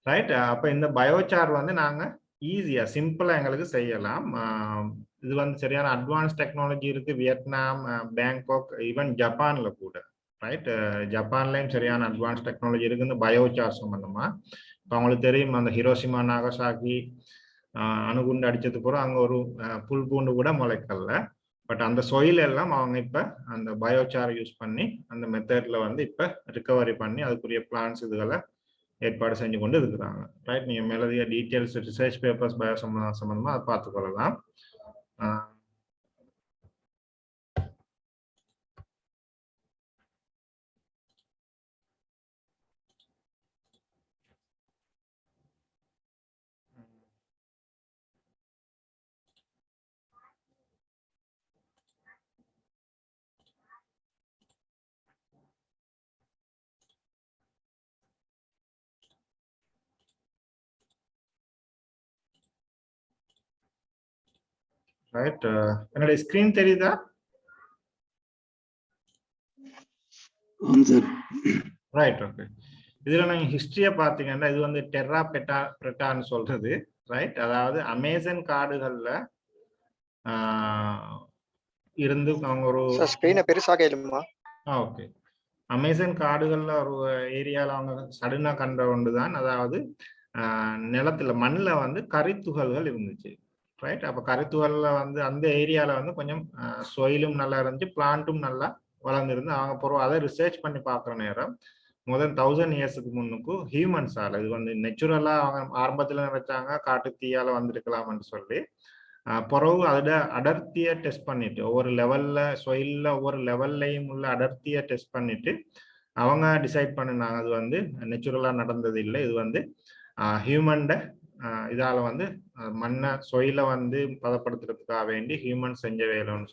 Right. அப்போ இந்த biochar வந்து நாங்கள் ஈஸியாக சிம்பிளாக எங்களுக்கு செய்யலாம். இது வந்து சரியான அட்வான்ஸ் டெக்னாலஜி இருக்கு வியட்நாம், பேங்காக், ஈவன் ஜப்பான்ல கூட. ரைட். ஜப்பான்லேயும் சரியான அட்வான்ஸ் டெக்னாலஜி இருக்கு இந்த பயோசார் சம்பந்தமா. இப்போ அவங்களுக்கு தெரியும் அந்த ஹிரோஷிமா நாகசாகி அணுகுண்டு அடிச்சது போற அங்கே ஒரு புல் பூண்டு கூட முளைக்கல்ல. பட் அந்த சொயில் எல்லாம் அவங்க இப்போ அந்த பயோசார் யூஸ் பண்ணி அந்த மெத்தட்ல வந்து இப்போ ரிகவரி பண்ணி அதுக்குரிய பிளான்ஸ் இதுகளை ஏற்பாடு செஞ்சு கொண்டு இருக்கிறாங்க. ரைட். நீங்க மேலதிக டீட்டெயில்ஸ் ரிசர்ச் பேப்பர்ஸ் பயோ சம்பந்தமா அதை பார்த்துக்கொள்ளலாம். ரைட். என்னுடைய ஸ்கிரீன் தெரியுதா? ரைட். ஓகே. இதுல நீங்க ஹிஸ்டரியை பார்த்தீங்கன்னா இது வந்து டெர்ரா பெட்டான்னு சொல்றது. ரைட். அதாவது அமேசான் காடுகள்ல இருந்து அவங்க ஒரு ஸ்கிரீனை பெருசாக இல்லைமா? ஓகே. அமேசான் காடுகள்ல ஒரு ஏரியாவில் அவங்க சடனா கண்ட ஒன்றுதான், அதாவது நிலத்துல மண்ணில் வந்து கரித்துகள்கள் இருந்துச்சு. ரைட். அப்போ கரித்துகள்ல வந்து அந்த ஏரியாவில் வந்து கொஞ்சம் சொயிலும் நல்லா இருந்துச்சு, பிளான்ட்டும் நல்லா வளர்ந்துருந்து அவங்க பொருள் அதை ரிசர்ச் பண்ணி பார்க்குற நேரம் முதல் 1000 இயர்ஸுக்கு முன்னுக்கு ஹியூமன்ஸால் இது வந்து நேச்சுரலாக அவங்க ஆரம்பத்தில் நினைச்சாங்க காட்டு தீயால் வந்திருக்கலாம்னு சொல்லி பிறகு அதோட அடர்த்தியை டெஸ்ட் பண்ணிட்டு ஒவ்வொரு லெவல்ல சொயில்ல ஒவ்வொரு லெவல்லையும் உள்ள அடர்த்தியை டெஸ்ட் பண்ணிட்டு அவங்க டிசைட் பண்ணினாங்க அது வந்து நேச்சுரலா நடந்தது இல்லை, இது வந்து ஹியூமன்ட இதால வந்து மண்ணை சொயில வந்து பதப்படுத்துறதுக்காக வேண்டி ஹியூமன் செஞ்ச வேலைன்னு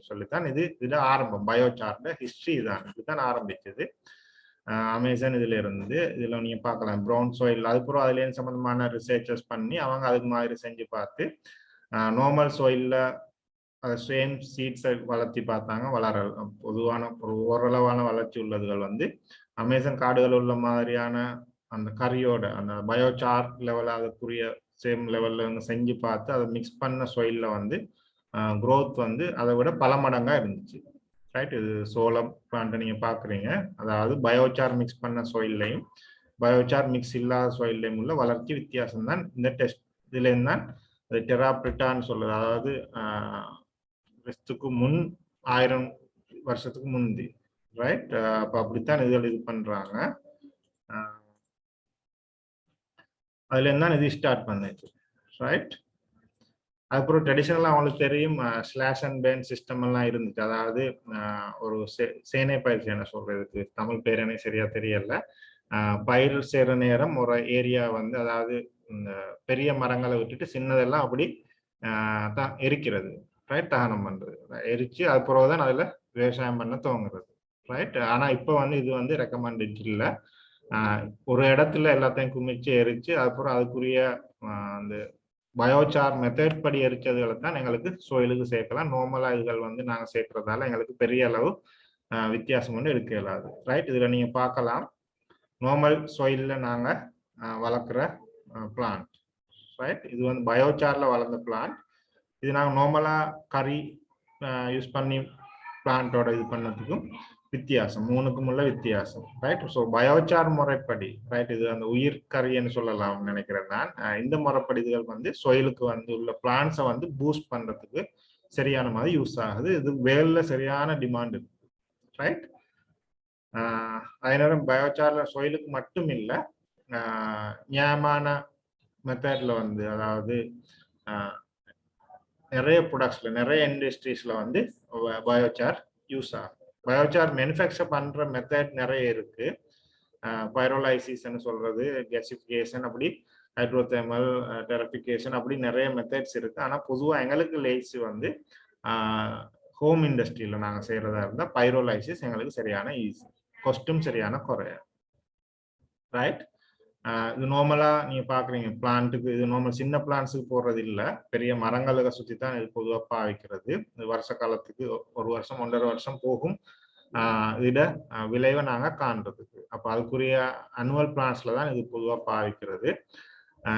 சொல்லித்தான் இதுல ஆரம்பம். பயோசார்ட ஹிஸ்டரி தான் இதுதான் ஆரம்பிச்சது. அமேசான் இதுல இருந்து இதுல நீங்க பார்க்கலாம் ப்ரௌன் சாயில் அதுக்கப்புறம் அதுல சம்பந்தமான ரிசர்ச்சஸ் பண்ணி அவங்க அதுக்கு மாதிரி செஞ்சு பார்த்து நார்மல் சாயில்ல சேம் சீட்ஸை வளர்த்தி பார்த்தாங்க. பொதுவான ஒரு ஓரளவான வளர்ச்சி உள்ளதுகள் வந்து அமேசான் காடுகள் உள்ள மாதிரியான அந்த கரியோட அந்த பயோசார் லெவல் அதுக்குரிய சேம் லெவல்ல வந்து செஞ்சு பார்த்து அதை மிக்ஸ் பண்ண சாயில்ல வந்து க்ரோத் வந்து அதை விட பல மடங்கா இருந்துச்சு. ரைட். இது சோளம் பிளான்ட் நீங்க பாக்குறீங்க, அதாவது பயோசார் மிக்ஸ் பண்ண சாயில்லையும் பயோசார் மிக்ஸ் இல்லாத சாயில்லையும் உள்ள வளர்ச்சி வித்தியாசம் தான் இந்த டெஸ்ட். இதுல இருந்தா அது டெராப்ரிட்டான்னு சொல்லுது, அதாவது முன் 1000 வருஷத்துக்கு முந்தி. ரைட். அப்ப அப்படித்தான் இது பண்றாங்க. அதுல இருந்தான் இது ஸ்டார்ட் பண்ணுச்சு. ரைட். அதுக்கப்புறம் ட்ரெடிஷனலாக அவங்களுக்கு தெரியும் ஸ்லாஷ் அண்ட் பேன் சிஸ்டம் எல்லாம் இருந்துச்சு. அதாவது ஒரு சேனை பயிற்சி என்ன சொல்றதுக்கு தமிழ் பேர் எனக்கு சரியா தெரியல. பயிர் செய்கிற நேரம் ஒரு ஏரியா வந்து அதாவது இந்த பெரிய மரங்களை விட்டுட்டு சின்னதெல்லாம் அப்படி தான் எரிக்கிறது. ரைட். தகனம் பண்றது எரிச்சு அது பிறகுதான் அதுல விவசாயம் பண்ண துவங்குறது. ரைட். ஆனா இப்போ வந்து இது வந்து ரெக்கமெண்டட் இல்லை. ஒரு இடத்துல எல்லாத்தையும் குமிச்சு எரிச்சு அதுக்கப்புறம் அதுக்குரிய அந்த பயோசார் மெத்தட் படி எரிச்சதுகளை தான் எங்களுக்கு சோயிலுக்கு சேர்க்கலாம். நார்மலா இதுகள் வந்து நாங்க சேர்க்கறதால எங்களுக்கு பெரிய அளவு வித்தியாசம் வந்து இருக்க இயலாது. ரைட். இதுல நீங்க பார்க்கலாம் நார்மல் சோயில்ல நாங்க வளர்க்குற பிளான்ட். ரைட். இது வந்து பயோசார்ல வளர்ந்த பிளான்ட். இது நாங்கள் நார்மலா கறி யூஸ் பண்ணி பிளான்ட்டோட இது பண்ணதுக்கும் வித்தியாசம், மூணுக்கும் உள்ள வித்தியாசம். ரைட். ஸோ பயோசார் முறைப்படி ரைட் இது அந்த உயிர் கறின்னு சொல்லலாம் நினைக்கிறேன் நான். இந்த முறைப்படி இதுகள் வந்து சொயிலுக்கு வந்து உள்ள பிளான்ஸை வந்து பூஸ்ட் பண்றதுக்கு சரியான மாதிரி யூஸ் ஆகுது. இது வேல்ல சரியான டிமாண்ட் இருக்கு. ரைட். அதே நேரம் பயோசார்ல சொயிலுக்கு மட்டும் இல்லை நியாயமான மெத்தட்ல வந்து அதாவது நிறைய ப்ராடக்ட்ஸ்ல நிறைய இண்டஸ்ட்ரீஸ்ல வந்து பயோசார் யூஸ் ஆகும். பயோசார் மேனுஃபேக்சர் பண்ற மெத்தட் நிறைய இருக்கு. பைரோலைசிஸ்ன்னு சொல்றது, கேசிஃபிகேஷன், அப்படி ஹைட்ரோதெர்மல் டெரிஃபிகேஷன், அப்படி நிறைய மெத்தட்ஸ் இருக்கு. ஆனா பொதுவாக எங்களுக்கு லேஸ் வந்து ஹோம் இண்டஸ்ட்ரியில நாங்கள் செய்யறதா இருந்தால் பைரோலைசிஸ் எங்களுக்கு சரியான ஈஸி, காஸ்ட்டும் சரியான குறையாது. ரைட். இது நார்மலா நீங்க பாக்குறீங்க பிளான்ட்டுக்கு இது நார்மல் சின்ன பிளான்ட்ஸுக்கு போடுறது இல்லை, பெரிய மரங்களுக்கு சுற்றி தான் இது பொதுவாக பாவிக்கிறது. வருஷ காலத்துக்கு ஒரு வருஷம் 1.5 வருஷம் போகும். இத விளைவை நாங்கள் காண்றதுக்கு. அப்போ அதுக்குரிய அனுவல் பிளான்ஸ்ல தான் இது பொதுவாக பாவிக்கிறது.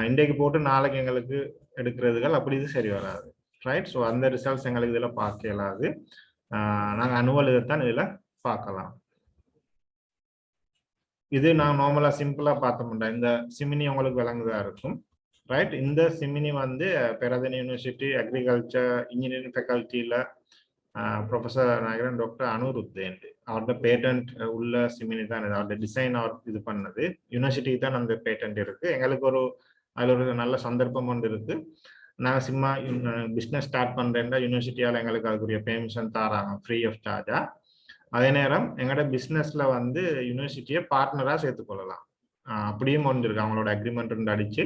இன்றைக்கு போட்டு நாளைக்கு எங்களுக்கு எடுக்கிறதுகள் அப்படி இது சரி வராது. ரைட். ஸோ அந்த ரிசல்ட்ஸ் எங்களுக்கு இதில் பார்க்க இயலாது. நாங்கள் அனுவல் இதைத்தான் இதில் பார்க்கலாம். இது நான் நார்மலாக சிம்பிளாக பார்த்தோம்னா இந்த சிமினி உங்களுக்கு விளங்குதா இருக்கும். ரைட். இந்த சிமினி வந்து பெரதன் யூனிவர்சிட்டி அக்ரிகல்ச்சர் இன்ஜினியரிங் ஃபேக்கல்ட்டியில் ப்ரொஃபஸர் நினைக்கிறேன் டாக்டர் அனுருத்தேன் அவரோட பேட்டன்ட் உள்ள சிமினி தான் இது. அவரோட டிசைன் அவர் இது பண்ணது. யூனிவர்சிட்டிக்கு தான் அந்த பேட்டன்ட் இருக்கு. எங்களுக்கு அதில் ஒரு நல்ல சந்தர்ப்பம் ஒன்று இருக்கு. நாங்கள் சும்மா பிஸ்னஸ் ஸ்டார்ட் பண்ணுறேன்னா யூனிவர்சிட்டியால் எங்களுக்கு அதுக்குரிய பெர்மிஷன் தராங்க ஃப்ரீ ஆஃப் சார்ஜா. அதே நேரம் எங்களோட பிஸ்னஸ்ல வந்து யூனிவர்சிட்டியை பார்ட்னராக சேர்த்துக்கொள்ளலாம். அப்படியும் ஒன்று இருக்கு. அவங்களோட அக்ரிமெண்ட் அடிச்சு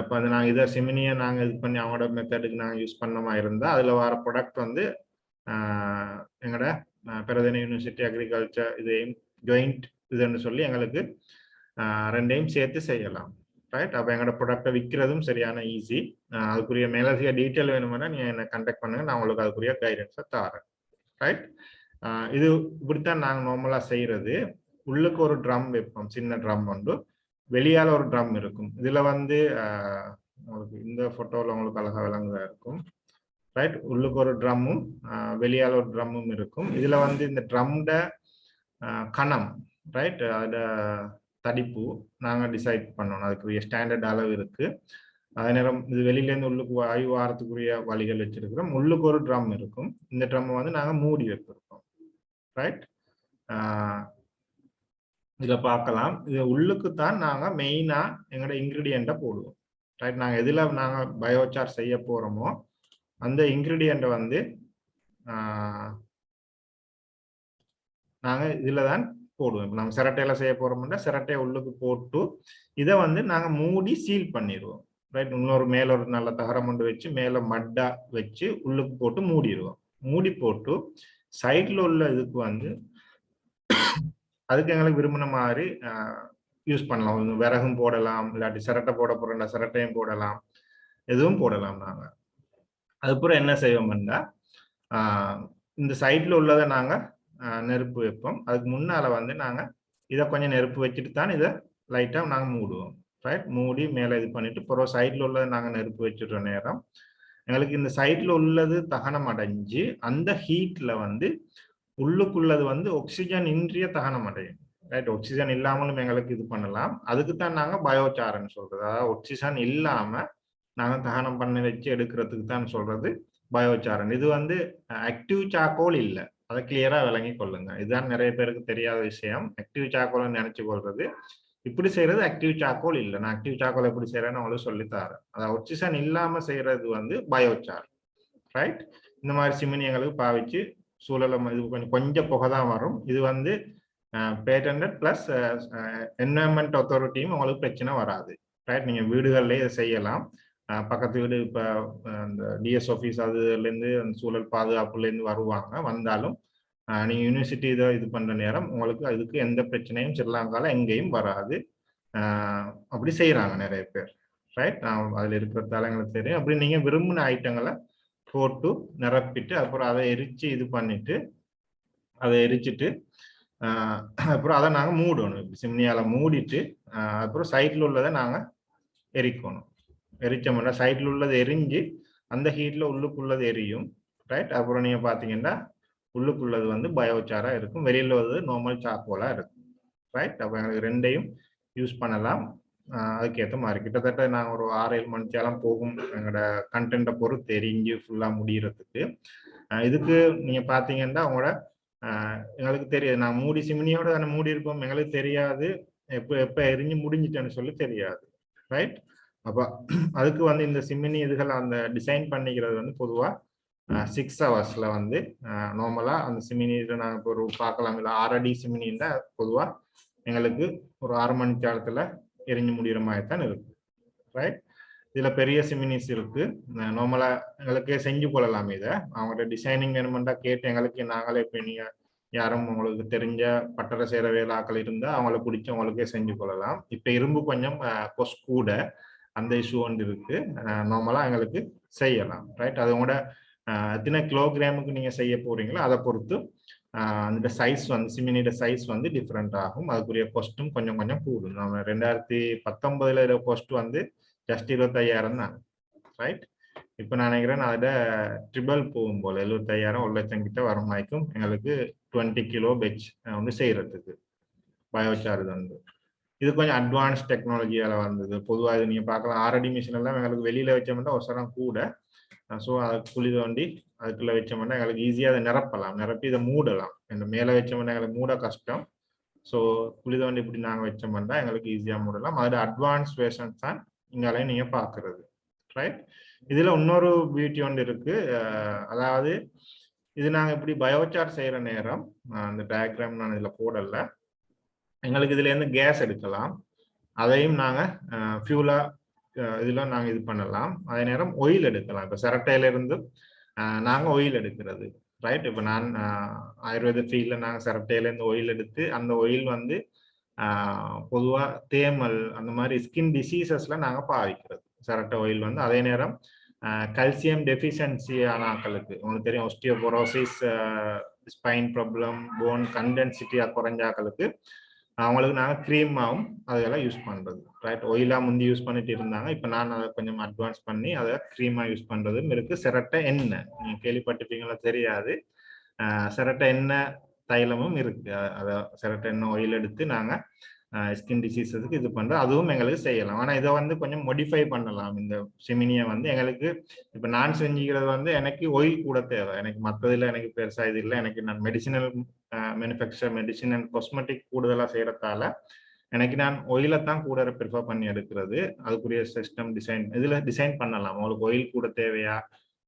இப்போ அது நாங்கள் இதை சிமினியை நாங்கள் இது பண்ணி அவங்களோட மெத்தடுக்கு நாங்கள் யூஸ் பண்ணமா இருந்தால் அதில் வர ப்ராடக்ட் வந்து எங்களோட பெரதன் யூனிவர்சிட்டி அக்ரிகல்ச்சர் இதையும் ஜாயிண்ட் இதுன்னு சொல்லி எங்களுக்கு ரெண்டையும் சேர்த்து செய்யலாம். ரைட். அப்போ எங்களோட ப்ராடக்டை விற்கிறதும் சரியான ஈஸி. அதுக்குரிய மேலதிக டீட்டெயில் வேணுமென்னா நீங்கள் என்னை கண்டெக்ட் பண்ணுங்க, நான் உங்களுக்கு அதுக்குரிய கைடன்ஸை தரேன். ரைட். இது இப்படித்தான் நாங்கள் நார்மலாக செய்கிறது. உள்ளுக்கு ஒரு ட்ரம் வைப்போம், சின்ன ட்ரம் உண்டு. வெளியால் ஒரு ட்ரம் இருக்கும். இதில் வந்து உங்களுக்கு இந்த ஃபோட்டோவில் உங்களுக்கு அழகாக விளங்குதா இருக்கும். ரைட். உள்ளுக்கு ஒரு ட்ரம்மும் வெளியால் ஒரு ட்ரம்மும் இருக்கும். இதில் வந்து இந்த ட்ரம்ட கணம், ரைட், அதோட தடிப்பு நாங்கள் டிசைட் பண்ணணும். அதுக்குரிய ஸ்டாண்டர்ட் அளவு இருக்கு. அதே நேரம் இது வெளியிலேருந்து உள்ளுக்கு வாயு வாரத்துக்குரிய வழிகள் வச்சிருக்கிறோம். உள்ளுக்கு ஒரு ட்ரம் இருக்கும். இந்த ட்ரம் வந்து நாங்கள் மூடி வைத்திருக்கோம். ரைட். இதில் பார்க்கலாம். இது உள்ளுக்கு தான் நாங்கள் மெயினாக எங்களோட இன்க்ரீடியண்ட்டை போடுவோம். ரைட். நாங்கள் எதில் நாங்கள் பயோசார் செய்ய போகிறோமோ அந்த இன்க்ரீடியண்ட்டை வந்து நாங்கள் இதில் தான் போடுவோம். இப்போ நாங்கள் சிரட்டையில் செய்ய போகிறோம்னா சிரட்டையை உள்ளுக்கு போட்டு இதை வந்து நாங்கள் மூடி சீல் பண்ணிடுவோம். ரைட். இன்னொரு மேலே ஒரு நல்ல தகரம் கொண்டு வச்சு மேலே மட்டா வச்சு உள்ளுக்கு போட்டு மூடிடுவோம். மூடி போட்டு சைடில் உள்ள இதுக்கு வந்து அதுக்கு எங்களுக்கு விரும்பின மாதிரி யூஸ் பண்ணலாம். விறகும் போடலாம், இல்லாட்டி சிரட்டை போட போகிறோம்னா சிரட்டையும் போடலாம், எதுவும் போடலாம். நாங்கள் அதுக்கப்புறம் என்ன செய்வோம்னா இந்த சைடில் உள்ளதை நாங்கள் நெருப்பு வைப்போம். அதுக்கு முன்னால் வந்து நாங்கள் இதை கொஞ்சம் நெருப்பு வச்சுட்டு தான் இதை லைட்டாக நாங்கள் மூடுவோம். ரைட். மூடி மேலே இது பண்ணிட்டு பிறகு சைடில் உள்ளதை நாங்கள் நெருப்பு வச்சுடுற நேரம் எங்களுக்கு இந்த சைடில் உள்ளது தகனம் அடைஞ்சு அந்த ஹீட்டில் வந்து உள்ளுக்குள்ளது வந்து ஆக்சிஜன் இன்றிய தகனம் அடையும். ரைட். ஆக்சிஜன் இல்லாமலும் எங்களுக்கு இது பண்ணலாம். அதுக்கு தான் நாங்கள் பயோசார்ன்னு சொல்றது. அதாவது ஆக்சிஜன் இல்லாமல் நாங்கள் தகனம் பண்ணி வச்சு எடுக்கிறதுக்கு தான் சொல்றது பயோசாரன். இது வந்து ஆக்டிவ் சார்கோல் இல்லை. அதை கிளியரா விளங்கி கொள்ளுங்க. இதுதான் நிறைய பேருக்கு தெரியாத விஷயம். ஆக்டிவ் சார்கோல் நினைச்சு கொள்றது. இப்படி செய்யறது ஆக்டிவ் சார்கோல் இல்லை. நான் ஆக்டிவ் சார்கோல் எப்படி செய்யறேன்னு உங்களுக்கு சொல்லித்தாரேன். அதாவது ஆக்சிஜன் இல்லாம செய்யறது வந்து பயோசார். ரைட். இந்த மாதிரி சிமினி எங்களுக்கு பாவிச்சு சூழலை இது கொஞ்சம் புகை தான் வரும். இது வந்து பேட்டன்ட் பிளஸ் என்வரன்மெண்ட் அத்தாரிட்டியும் உங்களுக்கு பிரச்சனை வராது. ரைட். நீங்க வீடுகள்லயே இதை செய்யலாம். பக்கத்து வீடு இப்போ இந்த டிஎஸ் ஆஃபீஸ் அதுலேருந்து அந்த சூழல் பாதுகாப்புலேருந்து வருவாங்க. வந்தாலும் நீங்கள் யூனிவர்சிட்டி இதை இது பண்ணுற நேரம் உங்களுக்கு அதுக்கு எந்த பிரச்சனையும் ஸ்ரீலங்காவில் எங்கேயும் வராது. அப்படி செய்கிறாங்க நிறைய பேர். ரைட். நான் அதில் இருக்கிறதால எங்களுக்கு தெரியும். அப்படி நீங்கள் விரும்பின ஐட்டங்களை போட்டு நிரப்பிட்டு அப்புறம் அதை எரிச்சு இது பண்ணிட்டு அதை எரிச்சிட்டு அப்புறம் அதை நாங்கள் மூடணும். சிம்னியால் மூடிட்டு அப்புறம் சைட்டில் உள்ளதை நாங்கள் எரிக்கணும். எரிச்சோம்னா சைட்ல உள்ளது எரிஞ்சு அந்த ஹீட்ல உள்ளுக்குள்ளது எரியும். ரைட். அப்புறம் நீங்க பாத்தீங்கன்னா உள்ளுக்குள்ளது வந்து பயோசாரா இருக்கும், வெளியில வந்து நார்மல் சார்கோலா இருக்கும். ரைட். அப்ப எங்களுக்கு ரெண்டையும் யூஸ் பண்ணலாம். அதுக்கேற்ற மாதிரி கிட்டத்தட்ட நாங்கள் ஒரு 6-7 மணிச்சாலம் போகும் எங்களோட கண்டென்ட்டை பொறுத்து எரிஞ்சு ஃபுல்லா முடியறதுக்கு. இதுக்கு நீங்க பாத்தீங்கன்னா அவங்களோட எங்களுக்கு தெரியாது. நான் மூடி சிமினியோட தானே மூடி இருப்போம். எங்களுக்கு தெரியாது எப்ப எரிஞ்சு முடிஞ்சிட்டேன்னு சொல்லி தெரியாது. ரைட். அப்போ அதுக்கு வந்து இந்த சிமினி இதுகள் அந்த டிசைன் பண்ணிக்கிறது வந்து பொதுவாக 6 ஹவர்ஸில் வந்து நார்மலாக அந்த சிமினி இதை நாங்கள் இப்போ ஒரு பார்க்கலாம். இல்லை 6 அடி சிமினின்னா பொதுவாக எங்களுக்கு ஒரு 6 மணி நேரத்தில் எரிஞ்சு முடிகிற மாதிரி தான் இருக்கு. ரைட். இதில் பெரிய சிமினிஸ் இருக்கு. நார்மலாக எங்களுக்கே செஞ்சு கொள்ளலாம். இதை அவங்கள்ட்ட டிசைனிங் வேணுமெண்டா கேட்டு எங்களுக்கு நாங்களே இப்போ நீங்கள் யாரும் உங்களுக்கு தெரிஞ்ச பட்டறை செய்கிற வேலாக்கள் இருந்தால் அவங்கள பிடிச்சி அவங்களுக்கே செஞ்சு கொள்ளலாம். இப்போ இரும்பு கொஞ்சம் கொஸ் கூட அந்த இஷ்யூ ஒன்று இருக்கு. நார்மலா எங்களுக்கு செய்யலாம். ரைட். அது உங்களோட எத்தனை கிலோகிராமுக்கு நீங்க செய்ய போறீங்களோ அதை பொறுத்து அந்த சைஸ் வந்து சிமினியோட சைஸ் வந்து டிஃப்ரெண்ட் ஆகும். அதுக்குரிய கொஸ்ட்டும் கொஞ்சம் கொஞ்சம் கூடும். நம்ம 2019 கொஸ்ட் வந்து ஜஸ்ட் 25,000 தான், ரைட்? இப்போ நான் நினைக்கிறேன் அதோட ட்ரிபிள் போகும் போல 75,000 1 லட்சம் கிட்ட வரும் வாய்க்கும் எங்களுக்கு 20 கிலோ பெச் வந்து செய்யறதுக்கு பயோசார் இது வந்து. இது கொஞ்சம் அட்வான்ஸ் டெக்னாலஜியால வந்தது. பொதுவாக இது நீங்க பார்க்கலாம், ஆர்டி மிஷின் எல்லாம் எங்களுக்கு வெளியில வச்சோம்னா அவசரம் கூட. ஸோ அதை குழி தோண்டி அதுக்குள்ள வச்சோம்னா எங்களுக்கு ஈஸியாக அதை நிரப்பலாம், நிரப்பி இதை மூடலாம். இந்த மேலே வச்சோம்னா எங்களுக்கு மூட கஷ்டம். ஸோ குழி தோண்டி இப்படி நாங்கள் வச்சோம்னா எங்களுக்கு ஈஸியாக மூடலாம். அதோட அட்வான்ஸ் வேர்ஷன்ஸ் தான் இங்காலையும் நீங்க பார்க்கறது, ரைட்? இதுல இன்னொரு பியூட்டி ஒன்று இருக்கு. அதாவது இது நாங்க இப்படி பயோசார் செய்யற நேரம் அந்த டயக்ராம் நான் இதுல போடல. எங்களுக்கு இதுல இருந்து கேஸ் எடுக்கலாம், அதையும் நாங்க ஃபியூலா இதுல நாங்க இது பண்ணலாம். அதே நேரம் ஆயில் எடுக்கலாம். இப்ப சிரட்டையில இருந்து நாங்க ஆயில் எடுக்கிறது, ரைட்? இப்ப நான் ஆயுர்வேத ஃபீல்ட்ல நாங்க சிரட்டையில இருந்து ஆயில் எடுத்து அந்த ஆயில் வந்து பொதுவா தேமல் அந்த மாதிரி ஸ்கின் டிசீசஸ்ல நாங்க பாவிக்கிறது சிரட்டை ஆயில் வந்து. அதே நேரம் கல்சியம் டெஃபிஷியன்சி ஆன ஆக்களுக்கு உங்களுக்கு தெரியும், ஒஸ்டியோபோரோசிஸ், ஸ்பைன் ப்ராப்ளம், போன் கண்டென்சிட்டியா குறைஞ்ச ஆக்களுக்கு அவங்களுக்கு நாங்கள் க்ரீமாவும் அதெல்லாம் யூஸ் பண்ணுறது, ரைட்? ஆயிலாக முந்தி யூஸ் பண்ணிட்டு இருந்தாங்க. இப்போ நான் அதை கொஞ்சம் அட்வான்ஸ் பண்ணி அதை க்ரீமாக யூஸ் பண்ணுறதும் இருக்குது. சிரட்டை எண்ணெய் நீங்கள் கேள்விப்பட்டிருப்பீங்களா தெரியாது, சிரட்டை எண்ணெய் தைலமும் இருக்குது. அதை சிரட்டை எண்ணெய் ஆயில் எடுத்து நாங்கள் ஸ்கின் டிசீஸஸுக்கு இது பண்ணுறோம், அதுவும் எங்களுக்கு செய்யலாம். ஆனால் இதை வந்து கொஞ்சம் மோடிஃபை பண்ணலாம். இந்த சிமினியை வந்து எங்களுக்கு இப்போ நான் செஞ்சுக்கிறது வந்து எனக்கு ஆயில் கூட தேவை. எனக்கு மற்றதில் எனக்கு பெருசாக இது இல்லை. எனக்கு நான் medicinal manufacture medicine and cosmetic கூடுதலாக செய்கிறதால எனக்கு நான் ஆயிலை தான் கூட ப்ரிஃபர் பண்ணி எடுக்கிறது. அதுக்குரிய சிஸ்டம் டிசைன் இதில் டிசைன் பண்ணலாம். உங்களுக்கு ஆயில் கூட தேவையா,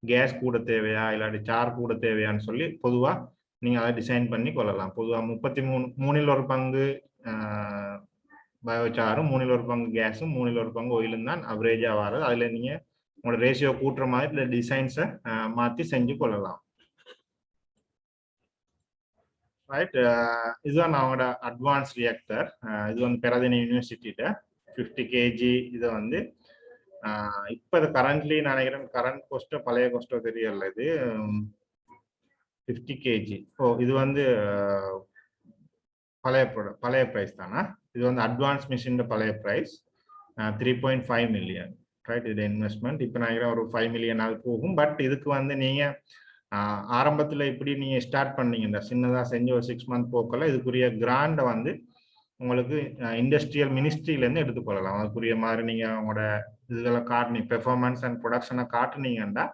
கேஸ் கூட தேவையா, இல்லாட்டி சார் கூட தேவையான்னு சொல்லி பொதுவாக நீங்கள் அதை டிசைன் பண்ணி கொள்ளலாம். பொதுவாக 33 1 பங்கு பயோசாரும் 3 1 பங்கு கேஸும் 3 1 பங்கு ஆயிலும் தான் அவரேஜா வர்றது. அதுல நீங்க உங்களோட ரேஷியோ கூட்டுற மாதிரி இந்த டிசைன்ஸை மாற்றி செஞ்சு கொள்ளலாம், ரைட்? இதுதான் அவங்களோட அட்வான்ஸ் ரியாக்டர். இது வந்து பெரதினி யூனிவர்சிட்டியில 50 kg. இதை வந்து இப்போ இது கரண்ட்லி நினைக்கிறேன், கரண்ட் கோஸ்டோ பழைய கோஸ்டோ தெரியல, இது 50 kg. ஓ, இது வந்து பழைய ப்ரைஸ் தானா? இது வந்து அட்வான்ஸ் மிஷின் பழைய ப்ரைஸ் 3.5 மில்லியன், ரைட்? இது இன்வெஸ்ட்மெண்ட் இப்போ நினைக்கிறேன் ஒரு 5 மில்லியன் ஆக போகும். பட் இதுக்கு வந்து நீங்க ஆரம்பத்தில் இப்படி நீங்க ஸ்டார்ட் பண்ணீங்க, இந்த சின்னதாக செஞ்சு ஒரு 6 மந்த் போக்கல இதுக்குரிய கிராண்டை வந்து உங்களுக்கு இண்டஸ்ட்ரியல் மினிஸ்ட்ரியிலேருந்து எடுத்துக்கொள்ளலாம். அதுக்குரிய மாதிரி நீங்க உங்களோட இதுகளை காட்டினீங்க, பெர்ஃபார்மன்ஸ் அண்ட் ப்ரொடக்ஷனை காட்டுனீங்கன்னா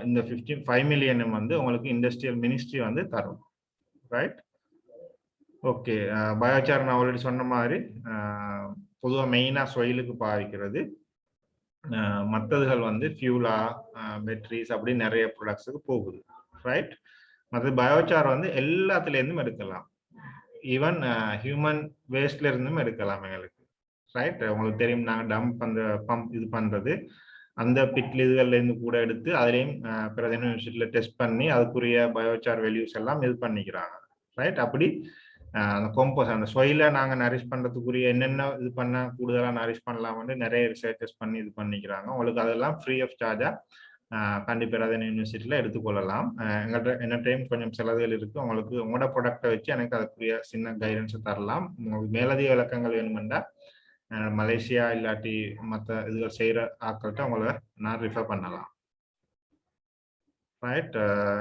இந்த 5 மில்லியன் வந்து உங்களுக்கு இண்டஸ்ட்ரியல் மினிஸ்ட்ரி வந்து தரும், ரைட்? ஓகே, பயோசார் நான் ஆல்ரெடி சொன்ன மாதிரி பொதுவாக மெயினாக சொயிலுக்கு பாவிக்கிறது. மற்றதுகள் வந்து ஃபியூலா, பேட்டரிஸ் அப்படி நிறைய ப்ராடக்ட்ஸுக்கு போகுது, ரைட்? மற்ற பயோசார் வந்து எல்லாத்துலேருந்தும் எடுக்கலாம், ஈவன் ஹியூமன் வேஸ்ட்ல இருந்தும் எடுக்கலாம் எங்களுக்கு, ரைட்? உங்களுக்கு தெரியும், நாங்கள் டம்ப் அந்த பம்ப் இது பண்ணுறது அந்த பிட்ல இதுகள்லேருந்து கூட எடுத்து அதுலேயும் பிரதம யூனிவர்சிட்டியில் டெஸ்ட் பண்ணி அதுக்குரிய பயோசார் வேல்யூஸ் எல்லாம் இது பண்ணிக்கிறாங்க, ரைட்? அப்படி அந்த கோம்போஸ் அந்த சொயில நாங்கள் நரிஷ் பண்ணுறதுக்குரிய என்னென்ன இது பண்ண கூடுதலாக நரிஷ் பண்ணலாம்னு நிறைய ரிசர்ச்சஸ் பண்ணி இது பண்ணிக்கிறாங்க. உங்களுக்கு அதெல்லாம் ஃப்ரீ ஆஃப் சார்ஜாக கண்டிப்பாக அதன் யூனிவர்சிட்டியில் எடுத்துக்கொள்ளலாம். எங்கள்கிட்ட என்ன டைம் கொஞ்சம் செலவுகள் இருக்குது. உங்களுக்கு உங்களோட ப்ராடக்டை வச்சு எனக்கு அதுக்குரிய சின்ன கைடன்ஸை தரலாம். உங்களுக்கு மேலதிக விளக்கங்கள் வேணுமெண்டா மலேசியா இல்லாட்டி மற்ற இதுகள் செய்கிற ஆட்கள்கிட்ட உங்களை நான் ரிஃபர் பண்ணலாம், ரைட்?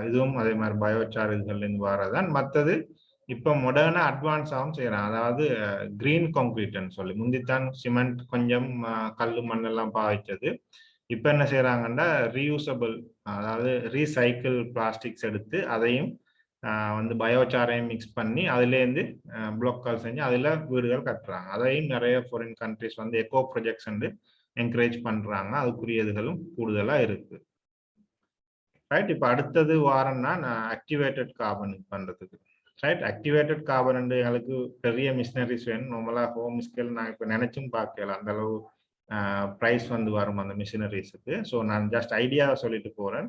இதுவும் அதே மாதிரி பயோசார் இதுகள்லேருந்து வரதான். மற்றது இப்போ மாடர்னா அட்வான்ஸாகவும் செய்யறாங்க. அதாவது கிரீன் கான்கிரீட்னு சொல்லி, முந்தித்தான் சிமெண்ட் கொஞ்சம் கல் மண்ணெல்லாம் பாவிச்சது. இப்போ என்ன செய்யறாங்கன்னா ரீயூசபிள், அதாவது ரீசைக்கிள் பிளாஸ்டிக்ஸ் எடுத்து அதையும் வந்து பயோசாரையும் மிக்ஸ் பண்ணி அதுலேருந்து பிளாக்கள் செஞ்சு அதில் வீடுகள் கட்டுறாங்க. அதையும் நிறைய ஃபாரின் கண்ட்ரிஸ் வந்து எக்கோ ப்ரொஜெக்ட்ஸ் வந்து என்கரேஜ் பண்றாங்க. அதுக்குரிய இதுகளும் கூடுதலாக இருக்கு, ரைட்? இப்போ அடுத்தது வாரம்னா நான் ஆக்டிவேட்டட் கார்பன் பண்றதுக்கு, ரைட்? ஆக்டிவேட்டட் கார்பன் எங்களுக்கு பெரிய மிஷினரிஸ் வேணும். நார்மலா ஹோம் ஸ்கேல் நான் இப்போ நினைச்சும் பார்க்கல அந்த அளவு ப்ரைஸ் வந்து வரும் அந்த மிஷினரிஸுக்கு. ஸோ நான் ஜஸ்ட் ஐடியா சொல்லிட்டு போறேன்.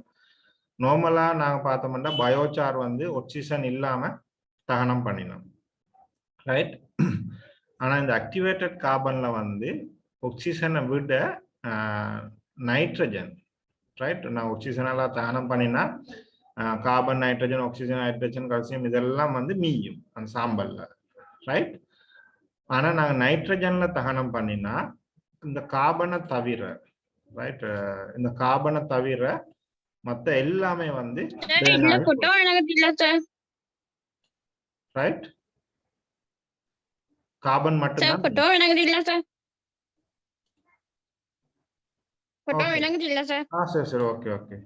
நார்மலா நாங்கள் பார்த்தோம்னா பயோசார் வந்து ஆக்சிஜன் இல்லாம தகனம் பண்ணினோம், ரைட்? ஆனா இந்த ஆக்டிவேட்டட் கார்பன்ல வந்து ஆக்சிஜனை விட நைட்ரஜன், ரைட்? நான் ஆக்சிஜனெல்லாம் தகனம் பண்ணினா carbon, nitrogen, oxygen, hydrogen, calcium இதெல்லாம் வந்து மீயும் அந்த சாம்பல்ல, ரைட்? ஆனா நாங்க நைட்ரஜன்ல தகனம் பண்ணினா இந்த கார்பனை தவிர, ரைட், இந்த கார்பனை தவிர மத்த எல்லாமே வந்து ரைட், கார்பன் மட்டும்தான். சரி சரி, ஓகே ஓகே.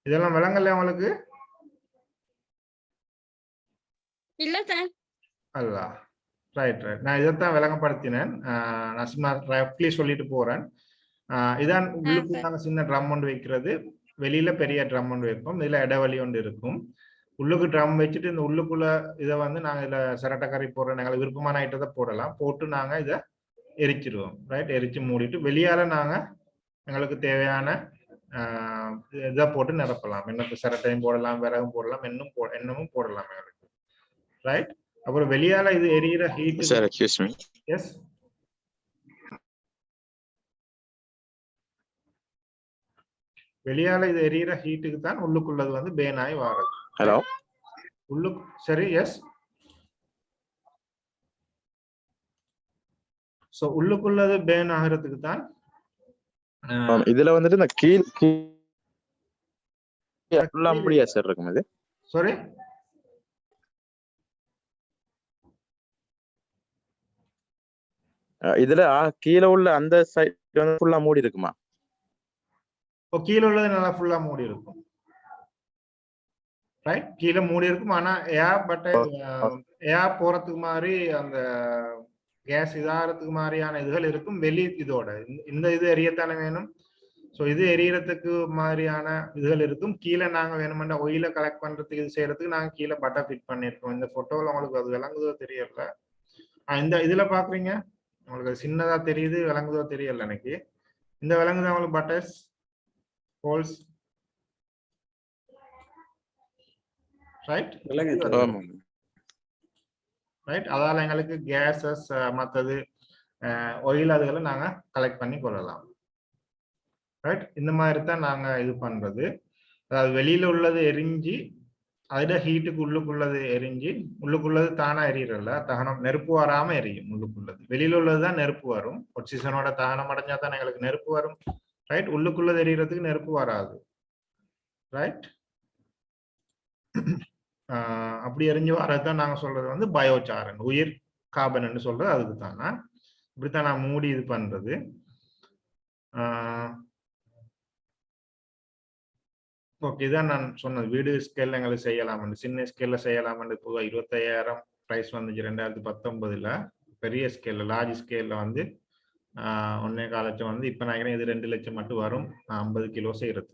இதெல்லாம் விளங்கல உங்களுக்கு? இல்ல சார். அல்ல, ரைட் ரைட். நான் இதைத்தான் விளங்கப்படுத்தினேன். நான் சும்மா ரஃப்லி சொல்லிட்டு போறேன். இதான் உள்ளுக்கு நாங்கள் சின்ன ட்ரம் ஒன்று வைக்கிறது, வெளியில பெரிய ட்ரம் ஒன்று வைப்போம். இதுல இடைவெளி ஒன்று இருக்கும். உள்ளுக்கு ட்ரம் வச்சுட்டு இந்த உள்ளுக்குள்ள இதை வந்து நாங்கள் இதில் சிரட்டக்கறி போடுறோம். நாங்கள் விருப்பமான ஐட்டத்தை போடலாம். போட்டு நாங்கள் இதை எரிச்சிடுவோம், ரைட்? எரிச்சு மூடிட்டு வெளியால நாங்கள் எங்களுக்கு தேவையான இதை போட்டு நிரப்பலாம். என்னத்து சிரட்டையும் போடலாம், விறகும் போடலாம், எண்ணமும் போடலாம் எங்களுக்கு, ரைட்? அப்புறம் வெளியால இது எரியிற heat. Sir excuse me. Yes, வெளியால இது எரியிற ஹீட்டுக்கு தான் உள்ளுக்குள்ளது வந்து பேன் ஆகி வாரது. ஹலோ, உள்ளுக்கு சரி. எஸ், சோ உள்ளுக்குள்ளது பேன் ஆகிறதுக்கு தான் இதுல வந்துட்டு இந்த கீழ் ஃபுல்லா முடியா சார் இருக்கும் இது? சாரி, இதுல கீழே உள்ள அந்த சைடு வந்து ஃபுல்லா மூடி இருக்குமா? இப்போ கீழே உள்ளது நல்லா ஃபுல்லா மூடி இருக்கும், ரைட்? கீழே மூடி இருக்கும். ஆனா ஏர் போறதுக்கு மாதிரி அந்த கேஸ் இதாகிறதுக்கு மாதிரியான இதுகள் இருக்கும் வெளி இதோட. இந்த இது எரியத்தானே வேணும். ஸோ இது எரியறதுக்கு மாதிரியான இதுகள் இருக்கும். கீழே நாங்க வேணுமெண்டா ஒயில கலெக்ட் பண்றதுக்கு இது செய்யறதுக்கு நாங்க கீழே பட்டர் ஃபிட் பண்ணிருக்கோம். இந்த போட்டோவில் உங்களுக்கு அது விளங்குதோ தெரியல. இந்த இதுல பாக்குறீங்க, உங்களுக்கு சின்னதா தெரியுது, விளங்குதோ தெரியல எனக்கு. இந்த விளங்குதா உங்களுக்கு பட்டர்ஸ் ஹோல்ஸ், ரைட்? ரைட். அதால எங்களுக்கு கேஸஸ் மற்றது ஒயில் அதுகளை நாங்க கலெக்ட் பண்ணி கொள்ளலாம், ரைட்? இந்த மாதிரி தான் நாங்க இது பண்றது. அதாவது வெளியில உள்ளது எரிஞ்சு அதோட ஹீட்டுக்கு உள்ளுக்குள்ளது எரிஞ்சு, உள்ளுக்குள்ளது தானா எரியறல, தகனம் நெருப்பு வராம எரியும். உள்ளுக்குள்ளது, வெளியில உள்ளதுதான் நெருப்பு வரும். ஆக்சிஜனோட தகனம் அடைஞ்சா தான் எங்களுக்கு நெருப்பு வரும், ரைட்? உள்ளுக்குள்ளது எரியறதுக்கு நெருப்பு வராது, ரைட்? அப்படி எரிஞ்சு வரதான் நாங்க சொல்றது வந்து பயோசாரன், உயிர் கார்பன் சொல்றது. அதுக்கு தானா இப்படித்தான் நான் மூடி இது பண்றது. ஓகே, இதான் நான் சொன்னது. வீடு ஸ்கேல்ல எங்களுக்கு செய்யலாம், சின்ன ஸ்கேல்ல செய்யலாம். இப்போ 25,000 பிரைஸ் வந்துச்சு 2019. பெரிய ஸ்கேல்ல, லார்ஜ் ஸ்கேல்ல வந்து 1.25 லட்சம் வந்து இப்ப நான் இது 2 லட்சம் மட்டும் வரும் 50 கிலோ செய்யறது,